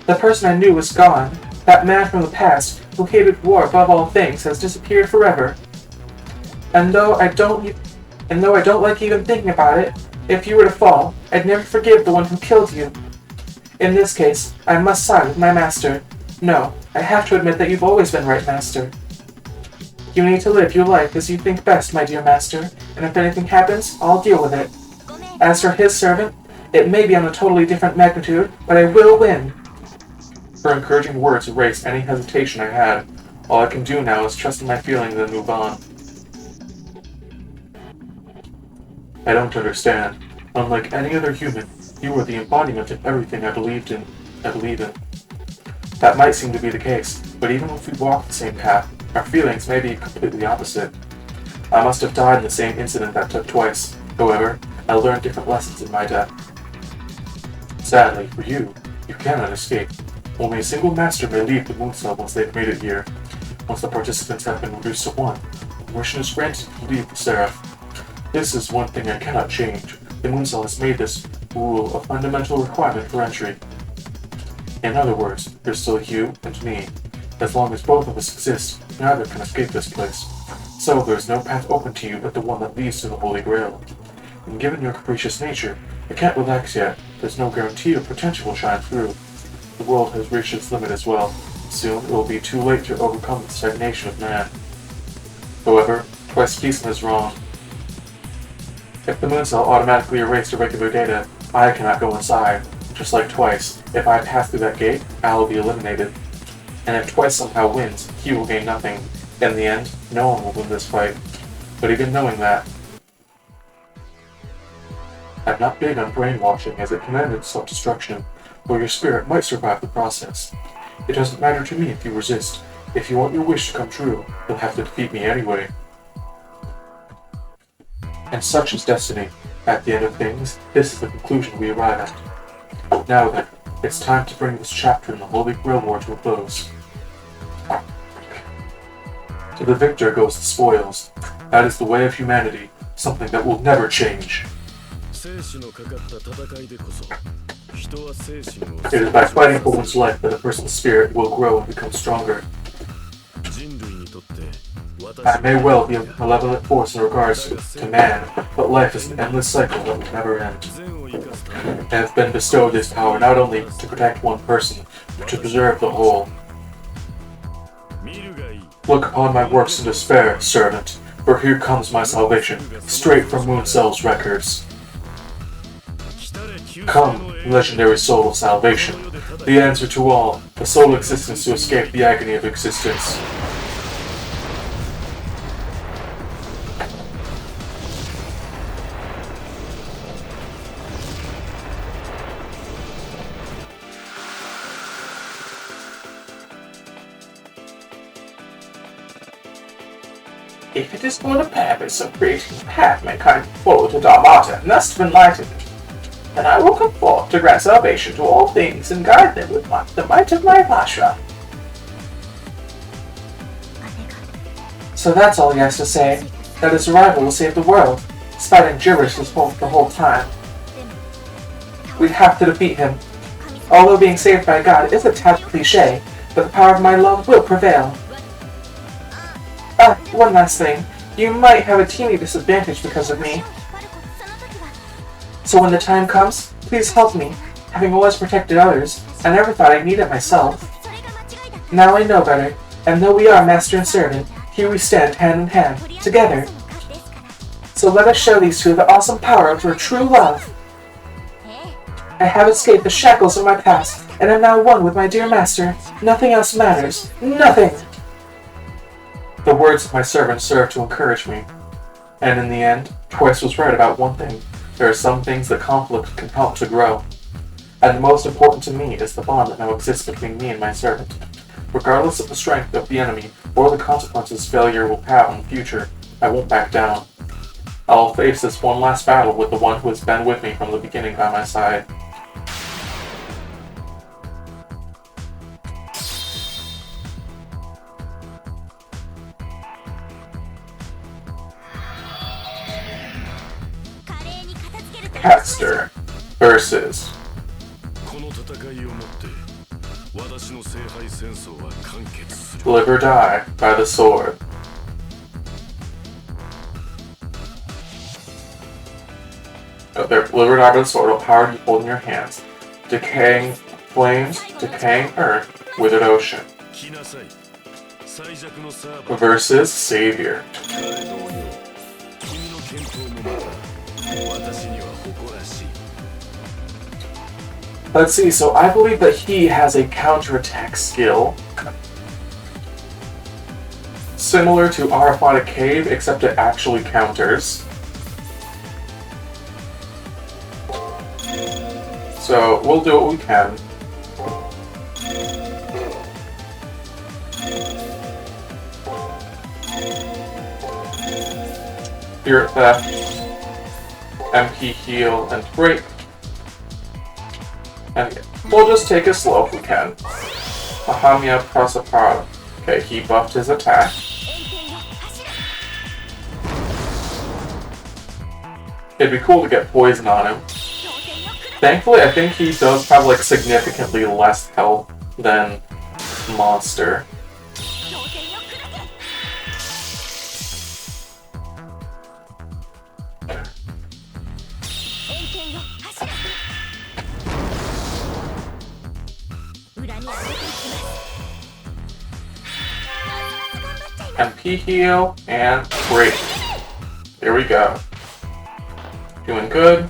The person I knew was gone. That man from the past, who hated war above all things, has disappeared forever. And though I don't like even thinking about it, if you were to fall, I'd never forgive the one who killed you. In this case, I must side with my master. No, I have to admit that you've always been right, master. You need to live your life as you think best, my dear master, and if anything happens, I'll deal with it. As for his servant, it may be on a totally different magnitude, but I will win. Her encouraging words erased any hesitation I had. All I can do now is trust in my feelings and move on. I don't understand. Unlike any other human, you are the embodiment of everything I believe in. That might seem to be the case, but even if we walk the same path, our feelings may be completely opposite. I must have died in the same incident that took twice. However, I learned different lessons in my death. Sadly, for you, you cannot escape. Only a single master may leave the moon cell once they've made it here. Once the participants have been reduced to one, permission is granted to leave the Seraph. This is one thing I cannot change. The moon cell has made this rule a fundamental requirement for entry. In other words, there's still you and me. As long as both of us exist, neither can escape this place. So there's no path open to you but the one that leads to the Holy Grail. And given your capricious nature, I can't relax yet. There's no guarantee your potential will shine through. The world has reached its limit as well. Soon it will be too late to overcome the stagnation of man. However, Twice Keeson is wrong. If the moon cell automatically erased irregular data, I cannot go inside. Just like Twice, if I pass through that gate, Al will be eliminated. And if Twice somehow wins, he will gain nothing. In the end, no one will win this fight. But even knowing that, I'm not big on brainwashing as it can end in self-destruction, or your spirit might survive the process. It doesn't matter to me if you resist. If you want your wish to come true, you'll have to defeat me anyway. And such is destiny. At the end of things, this is the conclusion we arrive at. Now then, it's time to bring this chapter in the Holy Grail War to a close. To the victor goes the spoils. That is the way of humanity, something that will never change. It is by fighting for one's life that a person's spirit will grow and become stronger. I may well be a malevolent force in regards to man, but life is an endless cycle that will never end. I have been bestowed this power not only to protect one person, but to preserve the whole. Look upon my works in despair, servant, for here comes my salvation, straight from Moon Cell's records. Come, legendary soul of salvation, the answer to all, the sole existence to escape the agony of existence. If it is for the purpose of creating a path mankind can follow to Dharmata and thus to enlightenment, then I will come forth to grant salvation to all things and guide them with the might of my Pasha. So that's all he has to say, that his arrival will save the world, spouting gibberish the whole time. We have to defeat him. Although being saved by God is a tad cliche, but the power of my love will prevail. One last thing. You might have a teeny disadvantage because of me. So when the time comes, please help me. Having always protected others, I never thought I'd need it myself. Now I know better, and though we are master and servant, here we stand hand in hand, together. So let us show these two the awesome power of our true love. I have escaped the shackles of my past, and am now one with my dear master. Nothing else matters. Nothing! The words of my servant served to encourage me. And in the end, Twice was right about one thing. There are some things that conflict can help to grow. And the most important to me is the bond that now exists between me and my servant. Regardless of the strength of the enemy or the consequences failure will have in the future, I won't back down. I'll face this one last battle with the one who has been with me from the beginning by my side. Caster versus Live or Die by the Sword. Live or Die by the Sword will power you hold in your hands. Decaying flames, decaying earth, withered ocean. Versus Savior. Let's see, so I believe that he has a counterattack skill similar to Arafata Cave, except it actually counters. So we'll do what we can. Spirit Theft, MP Heal, and Break. And we'll just take it slow if we can. Mahamya Prasapara. Okay, he buffed his attack. It'd be cool to get poison on him. Thankfully, I think he does have like significantly less health than Monster. MP heal and break. Here we go. Doing good.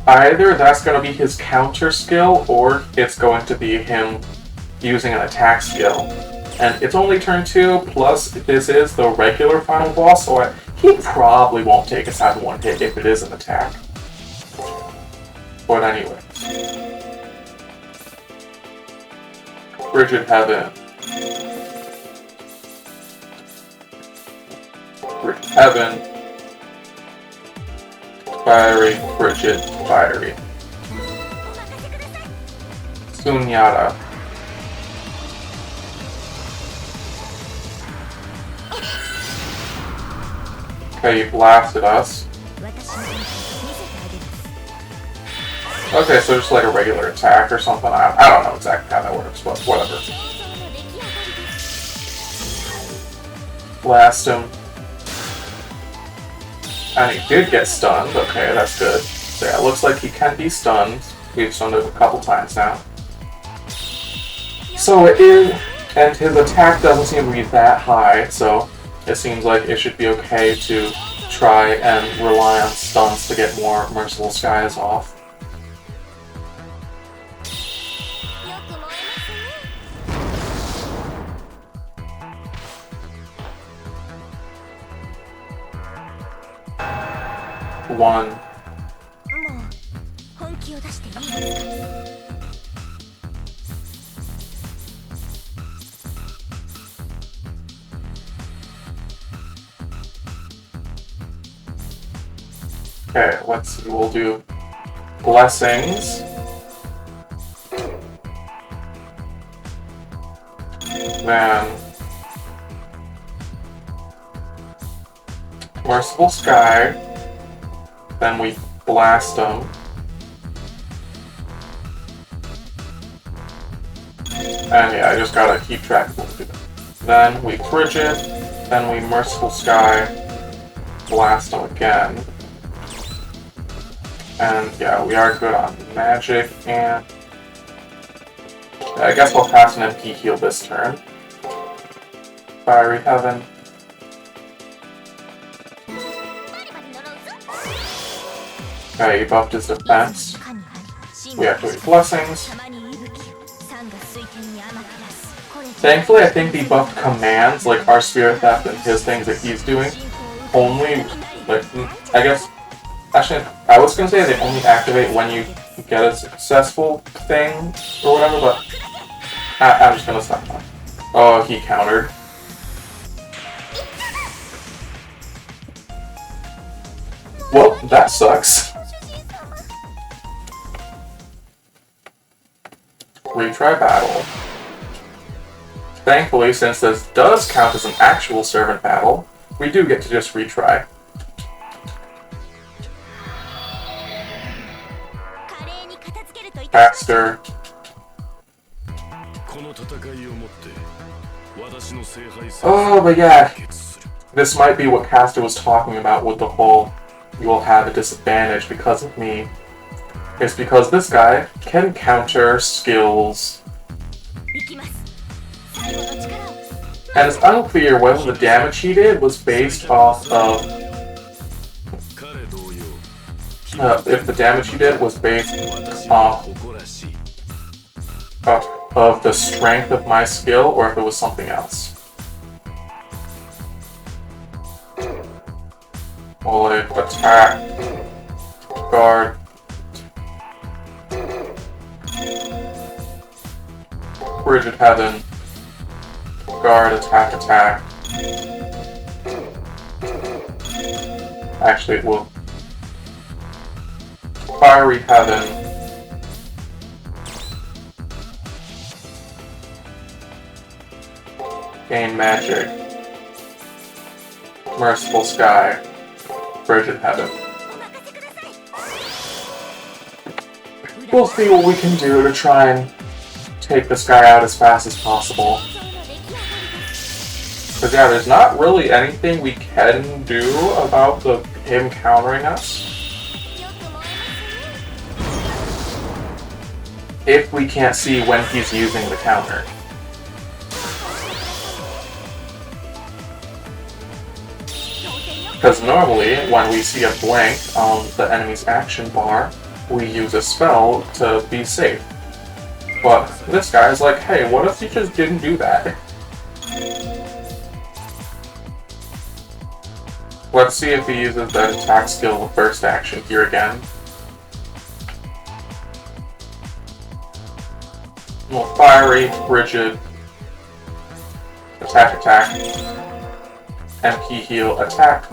Either that's going to be his counter skill, or it's going to be him using an attack skill. And it's only turn 2, plus this is the regular final boss, so he probably won't take us out in one hit if it is an attack. But anyway. Frigid Heaven. Frigid Heaven. Fiery, Frigid, Fiery. Sunyata. Okay, you blasted us. Okay, so just like a regular attack or something. I don't know exactly how that works, but whatever. Blast him. And he did get stunned. Okay, that's good. So yeah, it looks like he can be stunned. We've stunned him a couple times now. So it is, and his attack doesn't seem to be that high, so it seems like it should be okay to try and rely on stunts to get more Merciful Skies off. One. Okay, let's see, we'll do Blessings. Then Merciful Sky. Then we blast them. And yeah, I just gotta keep track of what we do. Then we Frigid. Then we Merciful Sky. Blast them again. And yeah, we are good on magic, and I guess we'll cast an MP heal this turn. Fiery Heaven. Okay, he buffed his defense. We activate Blessings. Thankfully, I think the buffed commands, like our Spirit Theft and his things that he's doing, only, like, I guess, actually, I was gonna say they only activate when you get a successful thing or whatever, but I'm just gonna stop now. Oh, he countered. Well, that sucks. Retry battle. Thankfully, since this does count as an actual servant battle, we do get to just retry. Faster. Oh, but yeah, this might be what Caster was talking about with the whole you will have a disadvantage because of me. It's because this guy can counter skills. And it's unclear whether the damage he did was based off of if the damage he did was based off of the strength of my skill, or if it was something else. Holy attack, guard, Frigid Heaven, guard, attack, attack. Actually, it will. Fiery Heaven. Gain magic. Merciful Sky. Frigid Heaven. We'll see what we can do to try and take this guy out as fast as possible. Because yeah, there's not really anything we can do about him countering us. If we can't see when he's using the counter. Because normally, when we see a blank on the enemy's action bar, we use a spell to be safe. But this guy's like, hey, what if you just didn't do that? Let's see if he uses that attack skill first action here again. Well, fiery, rigid, attack, attack, MP heal, attack.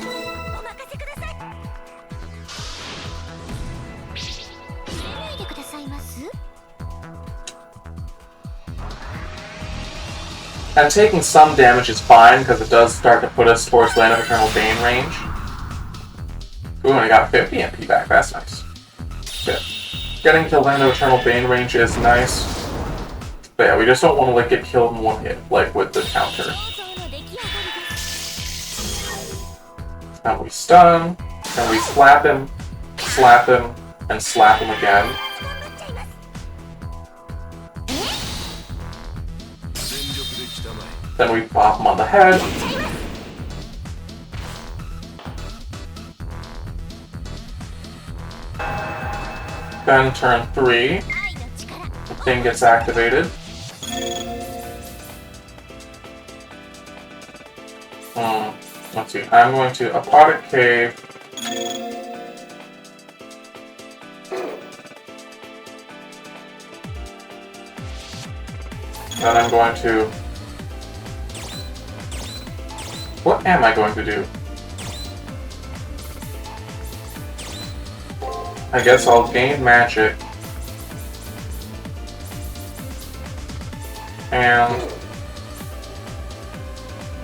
And taking some damage is fine, because it does start to put us towards Land of Eternal Bane range. Ooh, and I got 50 MP back, that's nice. Good. Getting to Land of Eternal Bane range is nice. But yeah, we just don't want to get killed in one hit, like with the counter. And we stun, and we slap him, and slap him again. Then we bop him on the head. Then turn 3, the thing gets activated. Let's see, I'm going to Aquatic Cave. Then I'm going to... What am I going to do? I guess I'll gain magic. And...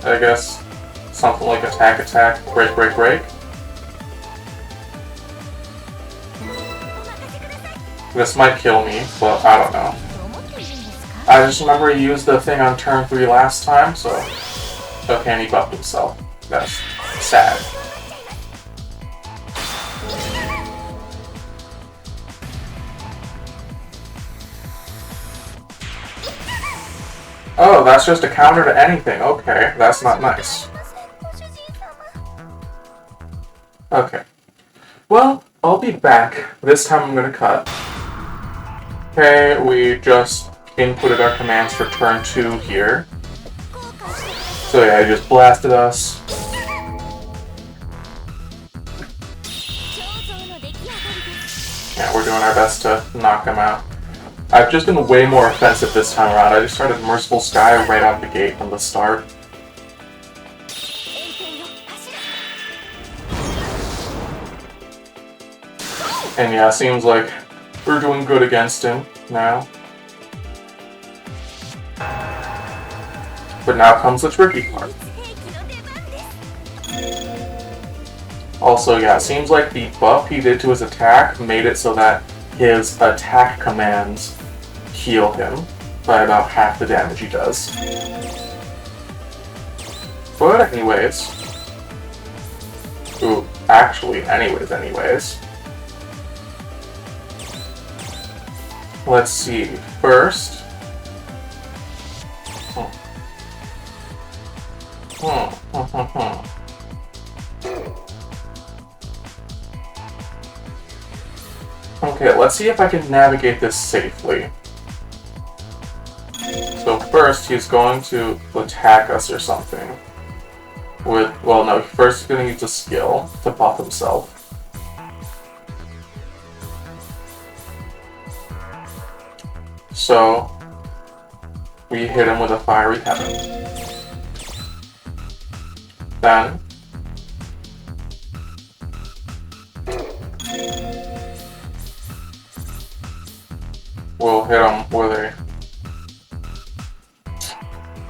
I guess something like attack, break. This might kill me, but I don't know. I just remember he used the thing on turn 3 last time, so... Okay, and he buffed himself. That's sad. Oh, that's just a counter to anything. Okay, that's not nice. Okay. Well, I'll be back. This time I'm gonna cut. Okay, we just inputted our commands for turn 2 here. So yeah, he just blasted us. Yeah, we're doing our best to knock him out. I've just been way more offensive this time around. I just started Merciful Sky right out the gate from the start. And yeah, seems like we're doing good against him now. But now comes the tricky part. Also, yeah, it seems like the buff he did to his attack made it so that his attack commands heal him by about half the damage he does. But anyways... Ooh, actually, anyways. Let's see, first... Okay, let's see if I can navigate this safely. So first, he's going to attack us or something. Well, no, first he's going to use a skill to buff himself. So, we hit him with a Fiery Heaven. Then, we'll hit him with a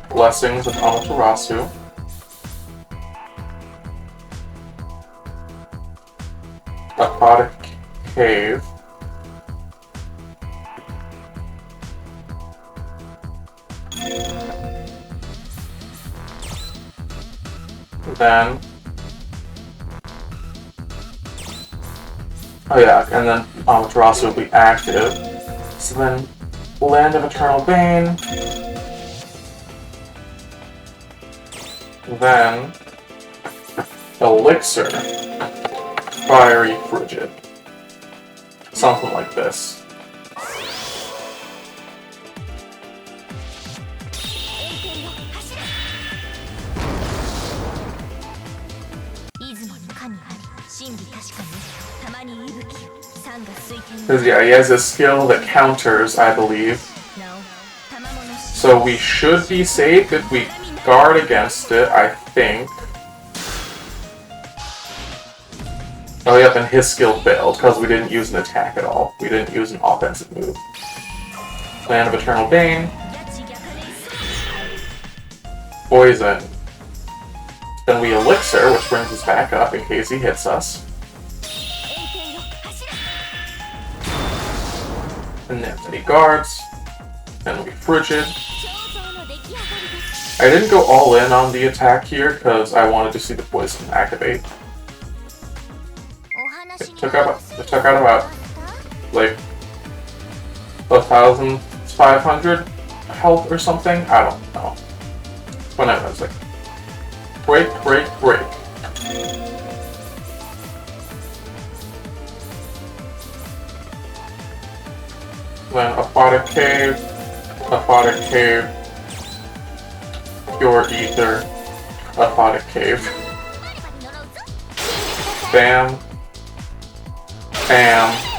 Blessings of Amaterasu. Aquatic Cave. Then, oh yeah, and then Amaterasu will be active. So then, Land of Eternal Bane. Then, Elixir. Fiery Frigid. Something like this. Because yeah, he has a skill that counters, I believe. So we should be safe if we guard against it, I think. Oh yep, and his skill failed, because we didn't use an attack at all. We didn't use an offensive move. Land of Eternal Bane. Poison. Then we Elixir, which brings us back up in case he hits us. And then he guards. Then we Frigid. I didn't go all in on the attack here because I wanted to see the poison activate. It took out about like 1,500 health or something. I don't know. Whenever it's like, break, break, break. Then aquatic cave, pure ether, aquatic cave. Bam, bam,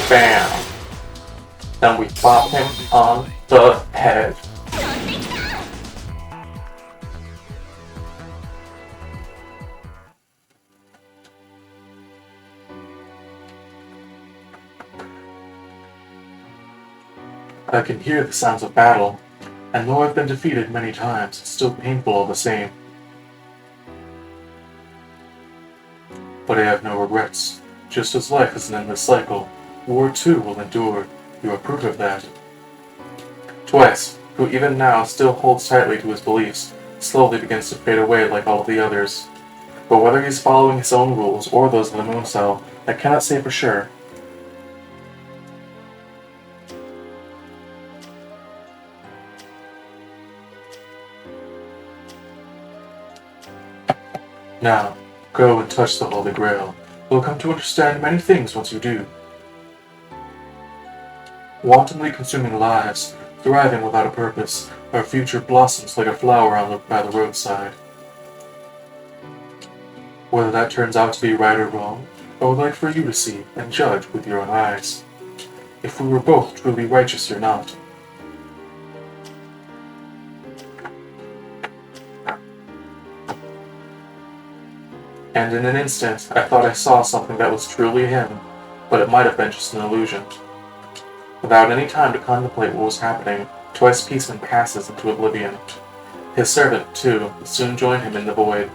bam. Then we pop him on the head. I can hear the sounds of battle, and though I've been defeated many times, it's still painful all the same. But I have no regrets. Just as life is an endless cycle, war too will endure. You are proof of that. Twice, who even now still holds tightly to his beliefs, slowly begins to fade away like all of the others. But whether he's following his own rules or those of the moon cell, I cannot say for sure. Now, go and touch the Holy Grail. You'll come to understand many things once you do. Wantonly consuming lives, thriving without a purpose, our future blossoms like a flower by the roadside. Whether that turns out to be right or wrong, I would like for you to see and judge with your own eyes. If we were both truly righteous or not. And in an instant, I thought I saw something that was truly him, but it might have been just an illusion. Without any time to contemplate what was happening, Twice Peaceman passes into oblivion. His servant, too, soon joined him in the void.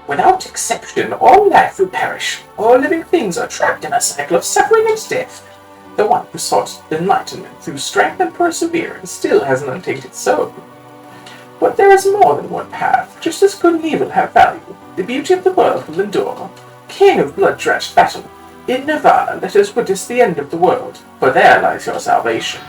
Without exception, all life will perish. All living things are trapped in a cycle of suffering and death. The one who sought enlightenment through strength and perseverance still has an untainted soul. But there is more than one path. Just as good and evil have value, the beauty of the world will endure. King of blood-drenched battle, in Nirvana let us witness the end of the world, for there lies your salvation.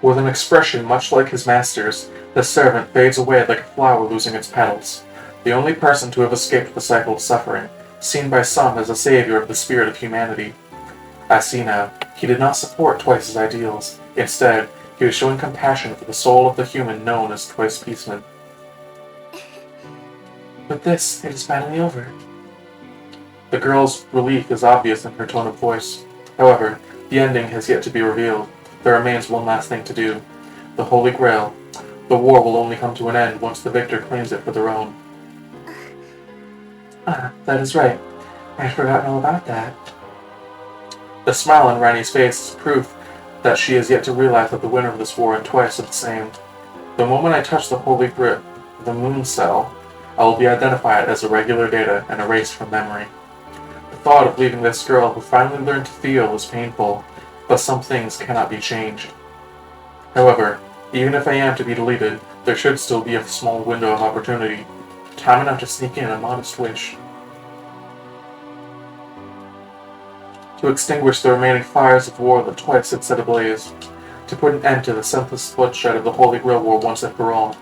With an expression much like his master's, the servant fades away like a flower losing its petals, the only person to have escaped the cycle of suffering, seen by some as a savior of the spirit of humanity. I see now, he did not support Twice's ideals. Instead, he was showing compassion for the soul of the human known as Twice Peaceman. With this, it is finally over. The girl's relief is obvious in her tone of voice. However, the ending has yet to be revealed. There remains one last thing to do. The Holy Grail. The war will only come to an end once the victor claims it for their own. That is right. I had forgotten all about that. The smile on Rani's face is proof that she has yet to realize that the winner of this war and Twice are the same. The moment I touch the Holy Grail, the moon cell, I will be identified as irregular data and erased from memory. The thought of leaving this girl who finally learned to feel is painful, but some things cannot be changed. However, even if I am to be deleted, there should still be a small window of opportunity, time enough to sneak in a modest wish. To extinguish the remaining fires of war that Twice had set ablaze, to put an end to the senseless bloodshed of the Holy Grail War once and for all.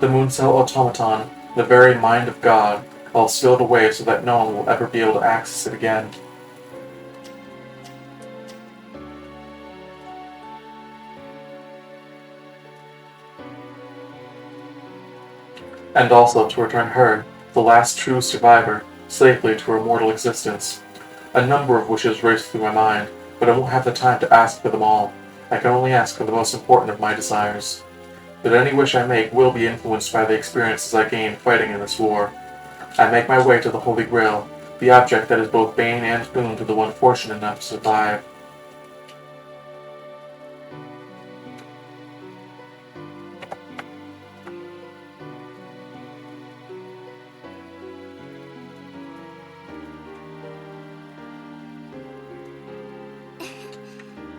The moon cell automaton, the very mind of God, I'll seal it away so that no one will ever be able to access it again. And also to return her, the last true survivor, safely to her mortal existence. A number of wishes race through my mind, but I won't have the time to ask for them all. I can only ask for the most important of my desires. But any wish I make will be influenced by the experiences I gain fighting in this war. I make my way to the Holy Grail, the object that is both bane and boon to the one fortunate enough to survive.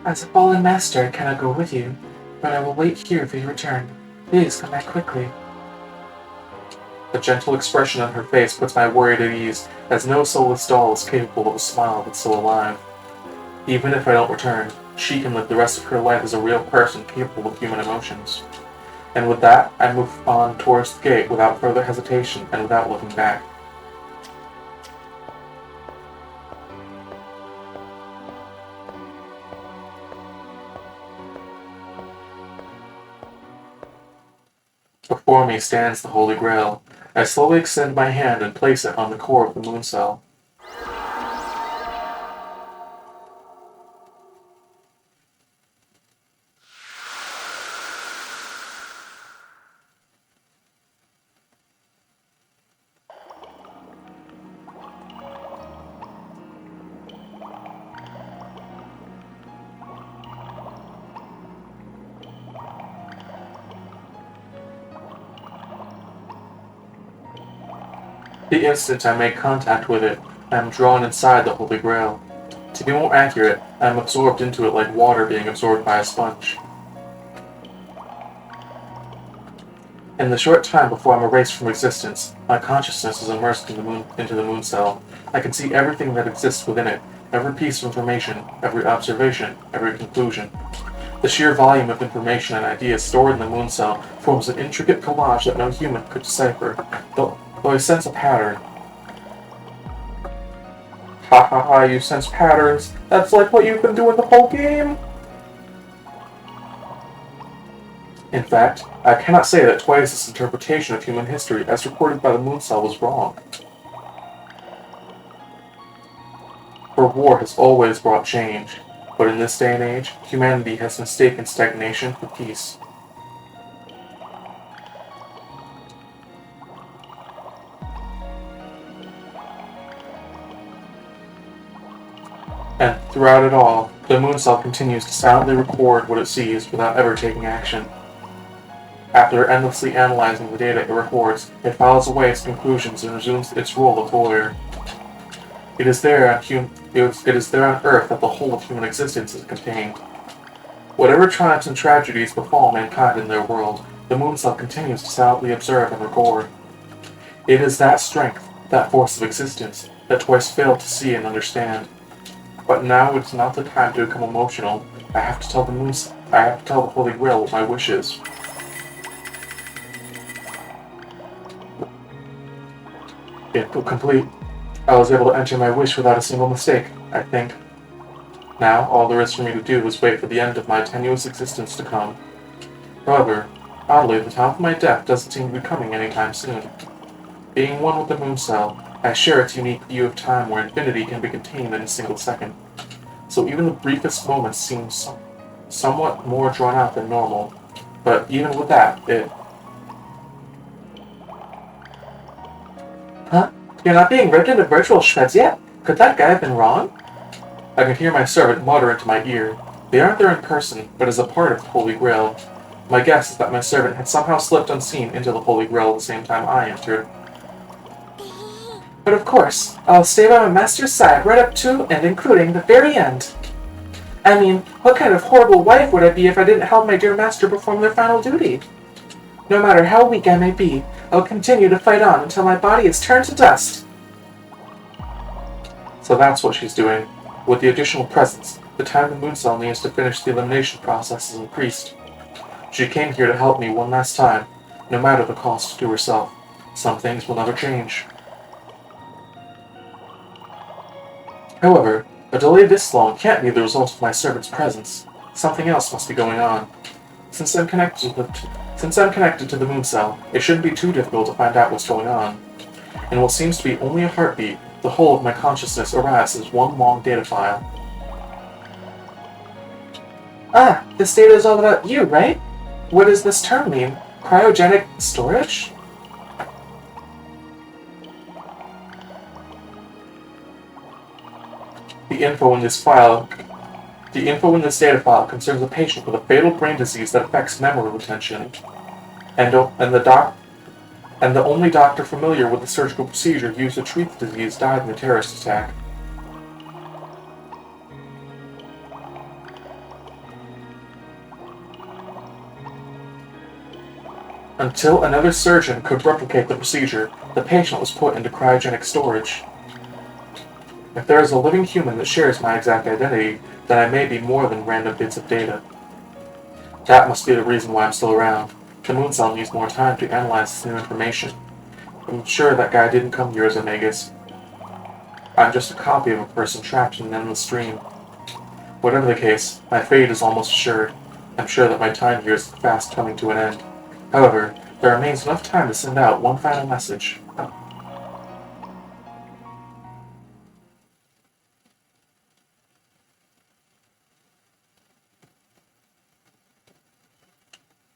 As a fallen master, I cannot go with you, but I will wait here for your return. Please come back quickly. The gentle expression on her face puts my worry at ease, as no soulless doll is capable of a smile that's so alive. Even if I don't return, she can live the rest of her life as a real person capable of human emotions. And with that, I move on towards the gate without further hesitation and without looking back. Before me stands the Holy Grail. I slowly extend my hand and place it on the core of the moon cell. The instant I make contact with it, I am drawn inside the Holy Grail. To be more accurate, I am absorbed into it like water being absorbed by a sponge. In the short time before I'm erased from existence, my consciousness is immersed into the moon cell. I can see everything that exists within it, every piece of information, every observation, every conclusion. The sheer volume of information and ideas stored in the moon cell forms an intricate collage that no human could decipher, though I sense a pattern. Ha ha ha, you sense patterns. That's like what you've been doing the whole game. In fact, I cannot say that Twice's interpretation of human history as recorded by the moon cell was wrong. For war has always brought change, but in this day and age, humanity has mistaken stagnation for peace. And throughout it all, the moon cell continues to silently record what it sees without ever taking action. After endlessly analyzing the data it records, it files away its conclusions and resumes its role of lawyer. It is there on Earth that the whole of human existence is contained. Whatever triumphs and tragedies befall mankind in their world, the moon cell continues to silently observe and record. It is that strength, that force of existence, that Twice failed to see and understand. But now it's not the time to become emotional. I have to tell the Holy Grail what my wish is. Complete. I was able to enter my wish without a single mistake, I think. Now, all there is for me to do is wait for the end of my tenuous existence to come. However, oddly, the time of my death doesn't seem to be coming anytime soon. Being one with the moon cell, I share its unique view of time where infinity can be contained in a single second. So even the briefest moments seem somewhat more drawn out than normal. But even with that, Huh? You're not being ripped into virtual shreds yet? Could that guy have been wrong? I can hear my servant mutter into my ear. They aren't there in person, but as a part of the Holy Grail. My guess is that my servant had somehow slipped unseen into the Holy Grail at the same time I entered. But of course, I'll stay by my master's side right up to and including the very end. I mean, what kind of horrible wife would I be if I didn't help my dear master perform their final duty? No matter how weak I may be, I'll continue to fight on until my body is turned to dust. So that's what she's doing. With the additional presence, the time the moon cell needs to finish the elimination process is increased. She came here to help me one last time, no matter the cost to herself. Some things will never change. However, a delay this long can't be the result of my servant's presence. Something else must be going on. Since I'm connected to the moon cell, it shouldn't be too difficult to find out what's going on. In what seems to be only a heartbeat, the whole of my consciousness arrives as one long data file. Ah, this data is all about you, right? What does this term mean? Cryogenic storage? The info in this data file concerns a patient with a fatal brain disease that affects memory retention, and the only doctor familiar with the surgical procedure used to treat the disease died in the terrorist attack. Until another surgeon could replicate the procedure, the patient was put into cryogenic storage. If there is a living human that shares my exact identity, then I may be more than random bits of data. That must be the reason why I'm still around. The moon cell needs more time to analyze this new information. I'm sure that guy didn't come here as a Magus. I'm just a copy of a person trapped in an endless dream. Whatever the case, my fate is almost assured. I'm sure that my time here is fast coming to an end. However, there remains enough time to send out one final message.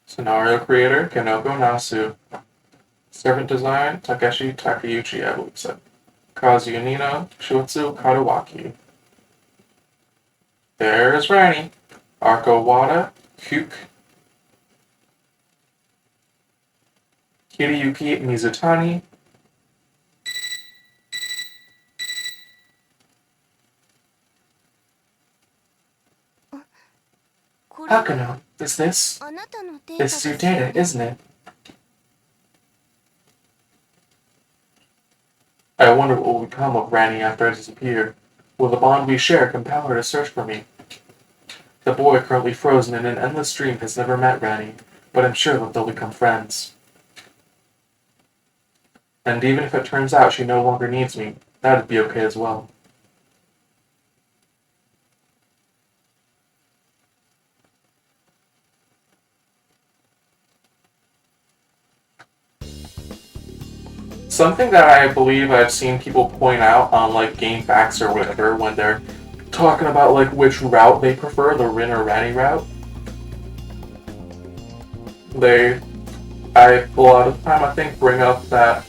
Scenario creator, Kanoko Nasu. Servant design, Takeshi Takeuchi, I believe so. Kazunino Shuotsu Kadawaki. There's Rani. Arko Wada, Hyuk. Hirayuki Mizutani. Hakano, is this? This is your data, isn't it? I wonder what will become of Rani after I disappear. Will the bond we share compel her to search for me? The boy currently frozen in an endless dream has never met Rani, but I'm sure that they'll become friends. And even if it turns out she no longer needs me, that'd be okay as well. Something that I believe I've seen people point out on like GameFAQs or whatever when they're talking about like which route they prefer, the Rin or Rani route. A lot of the time I think bring up that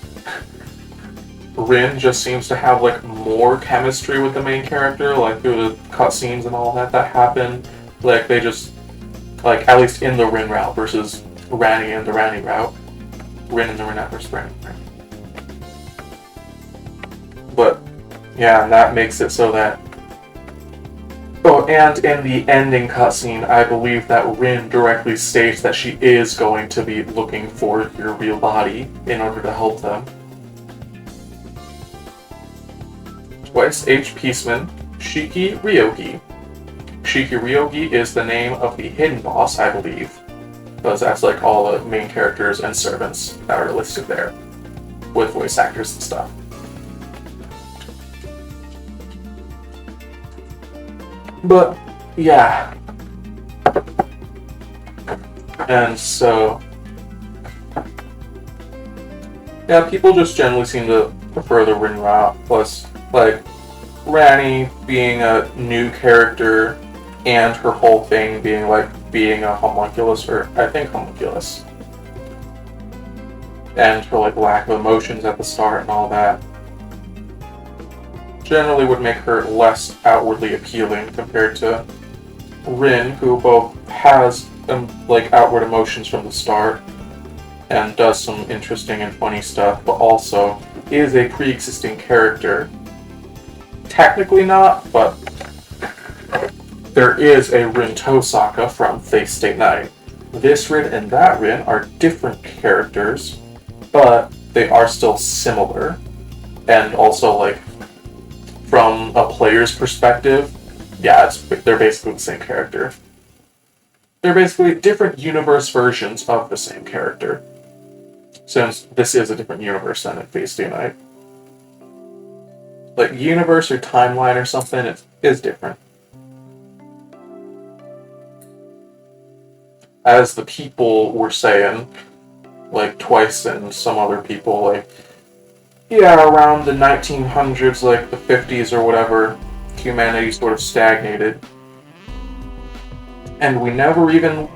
Rin just seems to have like more chemistry with the main character, like through the cutscenes and all that happen. Like they just like at least in the Rin route versus Rani and the Rani route. Rin and the Rin versus Rani. But yeah, and that makes it so that. Oh, and in the ending cutscene, I believe that Rin directly states that she is going to be looking for your real body in order to help them. Twice H. Peaceman, Shiki Ryogi. Shiki Ryogi is the name of the hidden boss, I believe. Because that's like all the main characters and servants that are listed there. With voice actors and stuff. But, yeah. And so... yeah, people just generally seem to prefer the Rin route. Plus, like, Rani being a new character and her whole thing being, like, being a homunculus, or I think homunculus. And her, like, lack of emotions at the start and all that. Generally would make her less outwardly appealing compared to Rin, who both has like outward emotions from the start and does some interesting and funny stuff, but also is a pre-existing character. Technically not, but there is a Rin Tosaka from Fate Stay Night. This Rin and that Rin are different characters, but they are still similar, and also like from a player's perspective, yeah, they're basically the same character. They're basically different universe versions of the same character. Since this is a different universe than in Fate Stay Night. Like, universe or timeline or something, it is different. As the people were saying, like Twice and some other people, like, yeah, around the 1900s, like the 50s or whatever, humanity sort of stagnated. And we never even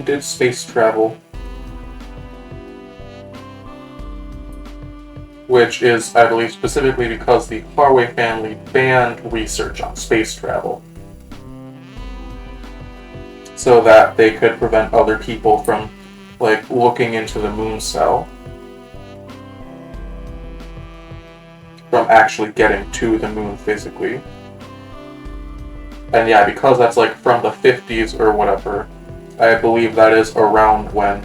did space travel. Which is, I believe, specifically because the Harway family banned research on space travel. So that they could prevent other people from, like, looking into the moon cell. From actually getting to the moon physically. And yeah, because that's like from the 50s or whatever, I believe that is around when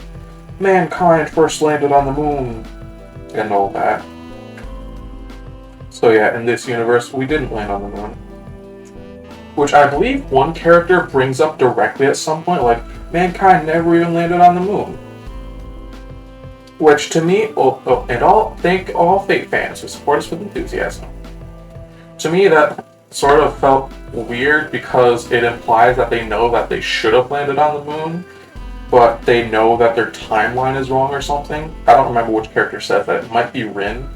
mankind first landed on the moon, and all that. So yeah, in this universe, we didn't land on the moon. Which I believe one character brings up directly at some point, like, mankind never even landed on the moon. Which to me, thank all Fate fans who support us with enthusiasm. To me, that sort of felt weird because it implies that they know that they should have landed on the moon, but they know that their timeline is wrong or something. I don't remember which character says that. It might be Rin.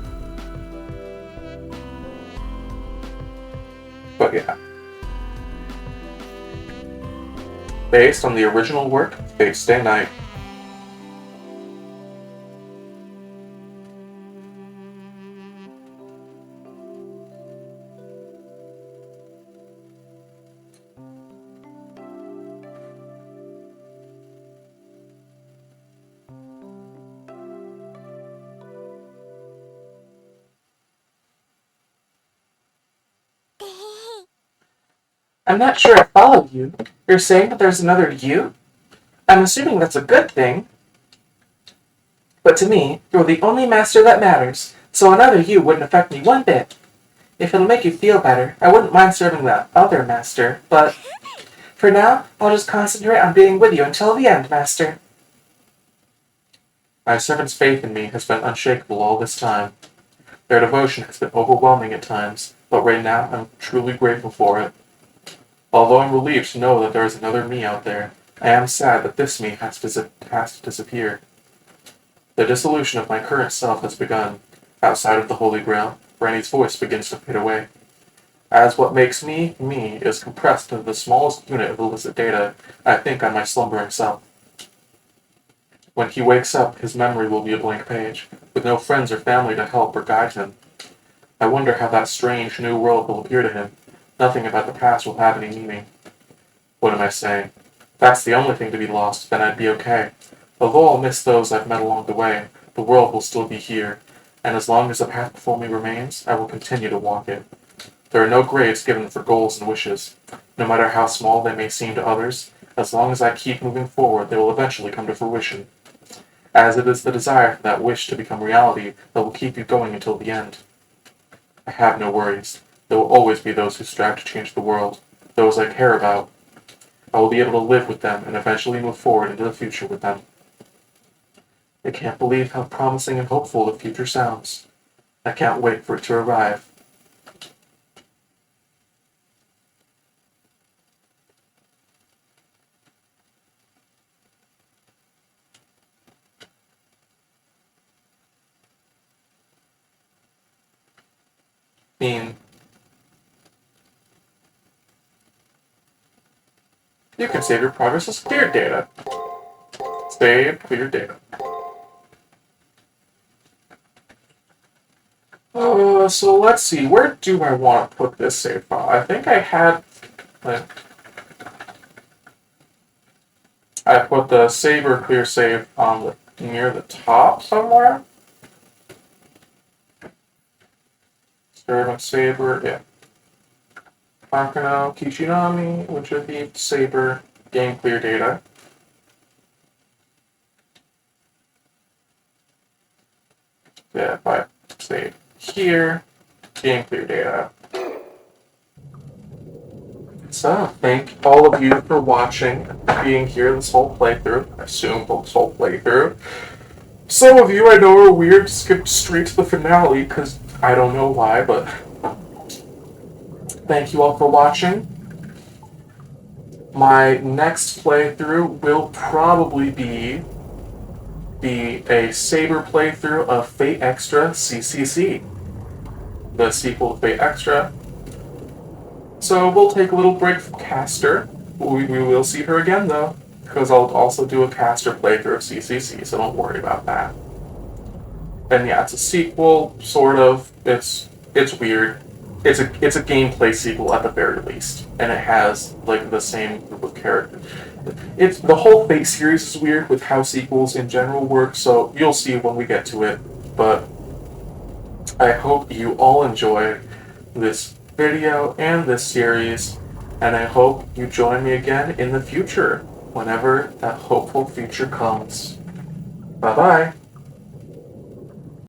But yeah. Based on the original work, Fate Stay Night. I'm not sure I followed you. You're saying that there's another you? I'm assuming that's a good thing. But to me, you're the only master that matters, so another you wouldn't affect me one bit. If it'll make you feel better, I wouldn't mind serving that other master, but for now, I'll just concentrate on being with you until the end, master. My servant's faith in me has been unshakable all this time. Their devotion has been overwhelming at times, but right now I'm truly grateful for it. Although I'm relieved to know that there is another me out there, I am sad that this me has to disappear. The dissolution of my current self has begun. Outside of the Holy Grail, Branny's voice begins to fade away. As what makes me, me, is compressed into the smallest unit of illicit data, I think on my slumbering self. When he wakes up, his memory will be a blank page, with no friends or family to help or guide him. I wonder how that strange new world will appear to him. Nothing about the past will have any meaning. What am I saying? If that's the only thing to be lost, then I'd be okay. Although I'll miss those I've met along the way, the world will still be here, and as long as the path before me remains, I will continue to walk it. There are no grades given for goals and wishes. No matter how small they may seem to others, as long as I keep moving forward, they will eventually come to fruition. As it is the desire for that wish to become reality that will keep you going until the end. I have no worries. There will always be those who strive to change the world, those I care about. I will be able to live with them and eventually move forward into the future with them. I can't believe how promising and hopeful the future sounds. I can't wait for it to arrive. You can save your progress as cleared data. Save cleared data. So let's see. Where do I want to put this save file? I think I had. I put the save or clear save on near the top somewhere. Servant Saber, yeah. Bakano, Kichinami, which would be Saber, game clear data. Yeah, if I save here, game clear data. So, thank all of you for watching, being here this whole playthrough. I assume this whole playthrough. Some of you I know are weird, skipped straight to the finale, because I don't know why, but thank you all for watching. My next playthrough will probably be a Saber playthrough of Fate Extra CCC, the sequel to Fate Extra. So we'll take a little break from Caster. We will see her again though, because I'll also do a Caster playthrough of CCC, so don't worry about that. And yeah, it's a sequel, sort of. It's weird. It's a gameplay sequel at the very least, and it has like the same group of characters. It's the whole Fate series is weird with how sequels in general work, so you'll see when we get to it. But I hope you all enjoy this video and this series, and I hope you join me again in the future, whenever that hopeful future comes. Bye-bye.